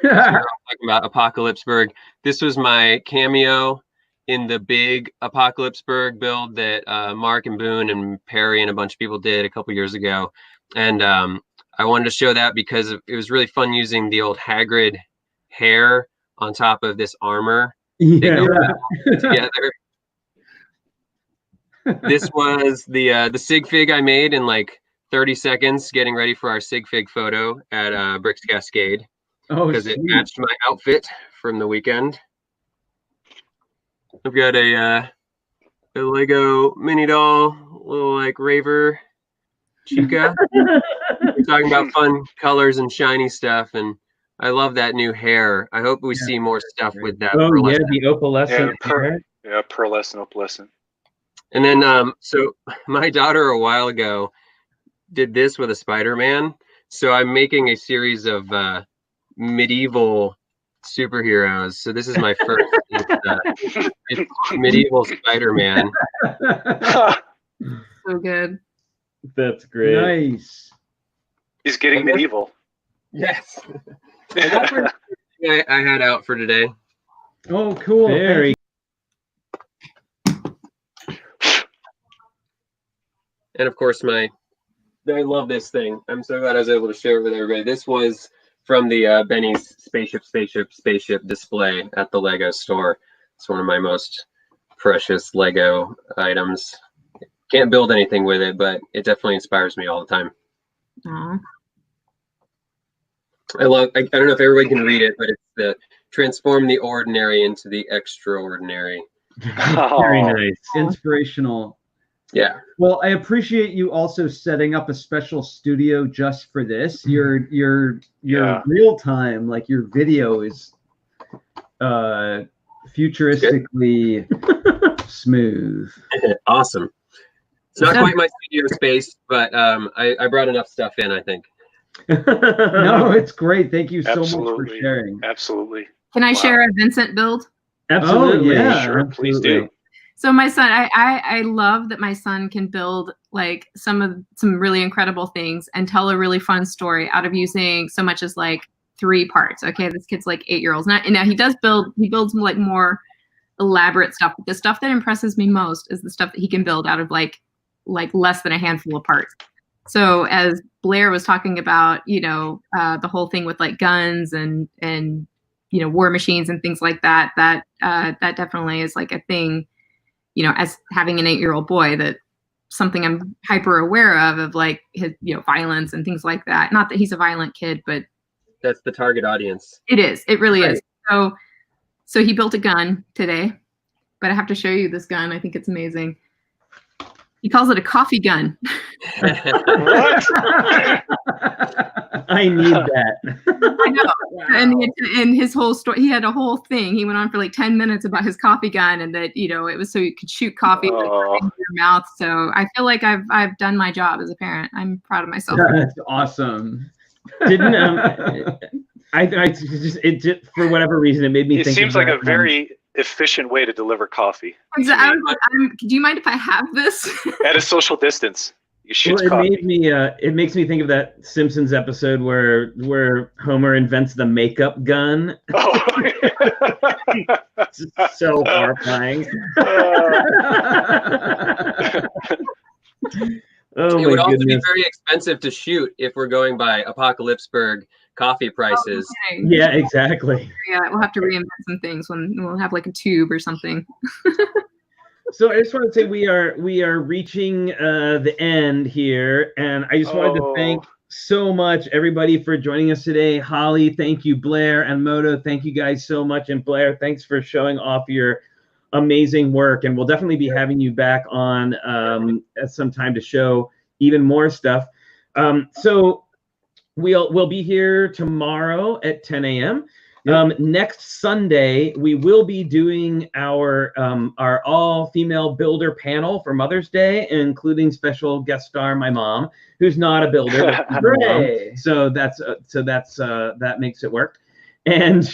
talking about Apocalypseburg. This was my cameo in the big Apocalypseburg build that Mark and Boone and Perry and a bunch of people did a couple years ago. And I wanted to show that because it was really fun using the old Hagrid hair on top of this armor. Together. This was the sig fig I made in like 30 seconds getting ready for our sig fig photo at Bricks Cascade. Oh, because it matched my outfit from the weekend. I've got a Lego mini doll, little like raver chica. We're talking about fun colors and shiny stuff, and I love that new hair. I hope we see more stuff with that. Oh yeah, the opalescent hair. Yeah, pearlescent, opalescent. And then so my daughter a while ago did this with a Spider-Man. So I'm making a series of medieval superheroes. So this is my first. It's medieval Spider-Man. So good. That's great. Nice. He's getting medieval. Yes. That's I had out for today. Oh, cool. Very. And of course, I love this thing. I'm so glad I was able to share it with everybody. This was from the Benny's spaceship display at the Lego store. It's one of my most precious Lego items. Can't build anything with it, but it definitely inspires me all the time. Aww. I don't know if everybody can read it, but it's the transform the ordinary into the extraordinary. Very nice. Inspirational. Yeah. Well, I appreciate you also setting up a special studio just for this. Your real time, like your video is futuristically smooth. Awesome. It's not quite my studio space, but I brought enough stuff in, I think. No, it's great. Thank you so much for sharing. Absolutely. Can I share a Vincent build? Absolutely. Oh, yeah, sure. Absolutely. Please do. So my son, I love that my son can build like some really incredible things and tell a really fun story out of using so much as like 3 parts. Okay, this kid's like 8-year-olds. Now he builds like more elaborate stuff. But the stuff that impresses me most is the stuff that he can build out of like less than a handful of parts. So as Blair was talking about, the whole thing with like guns and war machines and things like that, that definitely is like a thing. As having an 8-year-old boy, that something I'm hyper aware of like his, violence and things like that. Not that he's a violent kid, but that's the target audience. It is. It really is. So he built a gun today, but I have to show you this gun. I think it's amazing. He calls it a coffee gun. What? I need that. I know. Wow. And his whole story, he had a whole thing. He went on for like 10 minutes about his coffee gun and that, it was so you could shoot coffee in your mouth. So I feel like I've done my job as a parent. I'm proud of myself. That's awesome. Didn't it just for whatever reason it made me think. It seems like a very efficient way to deliver coffee. Exactly. Do you mind if I have this? At a social distance. You shoot coffee. It makes me think of that Simpsons episode where Homer invents the makeup gun. Oh. It's so horrifying. Oh, it would also be very expensive to shoot if we're going by Apocalypseburg coffee prices. Okay. Yeah, exactly. Yeah, we'll have to reinvent some things when we'll have like a tube or something. So I just want to say we are reaching the end here, and I just wanted to thank so much everybody for joining us today. Holly, thank you. Blair and Moto, thank you guys so much. And Blair, thanks for showing off your amazing work, and we'll definitely be having you back on at some time to show even more stuff. So we'll be here tomorrow at 10 a.m. Next Sunday, we will be doing our all-female builder panel for Mother's Day, including special guest star my mom, who's not a builder. So that makes it work. And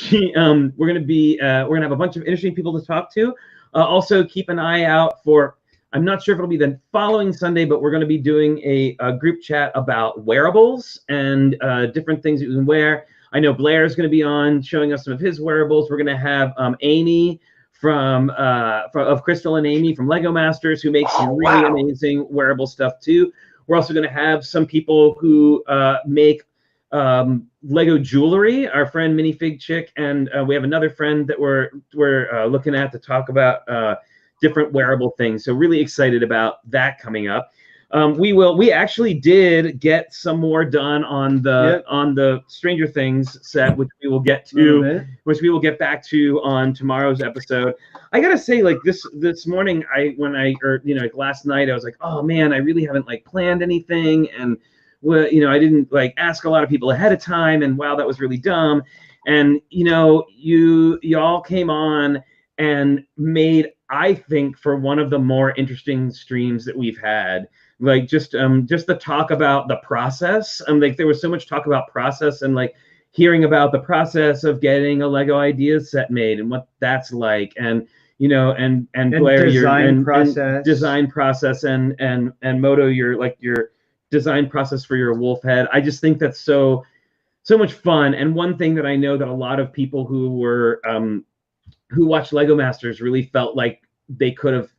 we're gonna have a bunch of interesting people to talk to. Also, keep an eye out for. I'm not sure if it'll be the following Sunday, but we're going to be doing a group chat about wearables and different things that you can wear. I know Blair is going to be on showing us some of his wearables. We're going to have Amy of Crystal and Amy from LEGO Masters, who makes some really amazing wearable stuff too. We're also going to have some people who make Lego jewelry. Our friend Minifig Chick, and we have another friend that we're looking at to talk about different wearable things. So really excited about that coming up. We actually did get some more done on the Stranger Things set, which we will get to, which we will get back to on tomorrow's episode. I gotta say, like this morning, last night, I was like, oh man, I really haven't planned anything, and I didn't ask a lot of people ahead of time, and wow, that was really dumb. And you all came on and made, I think, for one of the more interesting streams that we've had. Just the talk about the process. There was so much talk about process and hearing about the process of getting a Lego Ideas set made and what that's like, and Blair, design process, and Moto, your design process for your wolf head. I just think that's so much fun. And one thing that I know that a lot of people who watch LEGO Masters really felt like they could have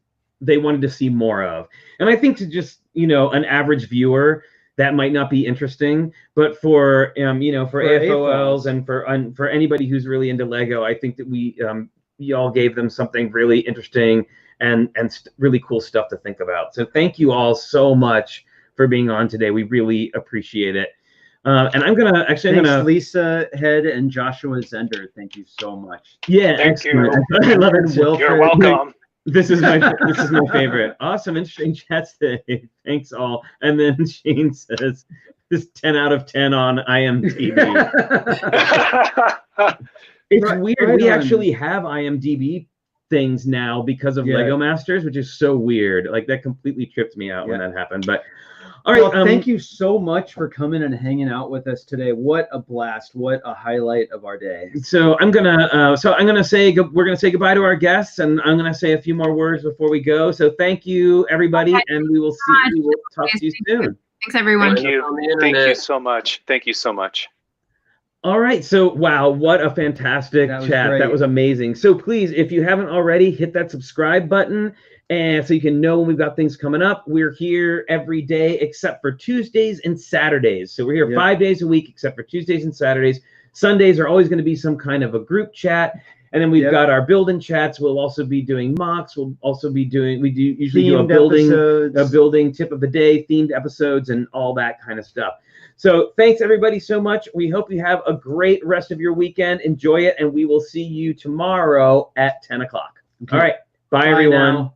they wanted to see more of. And I think to just, an average viewer, that might not be interesting, but for for AFOLs and for anybody who's really into Lego, I think that we y'all gave them something really interesting and really cool stuff to think about. So thank you all so much for being on today. We really appreciate it. And I'm gonna Lisa Head and Joshua Zender. Thank you so much. Yeah, thank you. I love it. You're welcome. This is my favorite. Awesome, interesting chats today. Thanks all. And then Shane says, "This 10 out of 10 on IMDb." It's weird. Right we on. Actually have IMDb things now because of LEGO Masters, which is so weird. Like that completely tripped me out when that happened. But all right, well, thank you so much for coming and hanging out with us today. What a blast! What a highlight of our day. So I'm gonna say we're gonna say goodbye to our guests, and I'm gonna say a few more words before we go. So thank you, everybody, and we will talk to you soon. Thanks, everyone. Thank you. Thank you so much. Thank you so much. All right. So, wow, what a fantastic chat. Great. That was amazing. So please, if you haven't already, hit that subscribe button, and so you can know when we've got things coming up. We're here every day except for Tuesdays and Saturdays. So we're here 5 days a week except for Tuesdays and Saturdays. Sundays are always going to be some kind of a group chat. And then we've got our building chats. We'll also be doing mocks. We'll also be doing, we usually do a building tip of the day, themed episodes, and all that kind of stuff. So thanks everybody so much. We hope you have a great rest of your weekend. Enjoy it, and we will see you tomorrow at 10 o'clock. Okay. All right. Bye everyone. Now.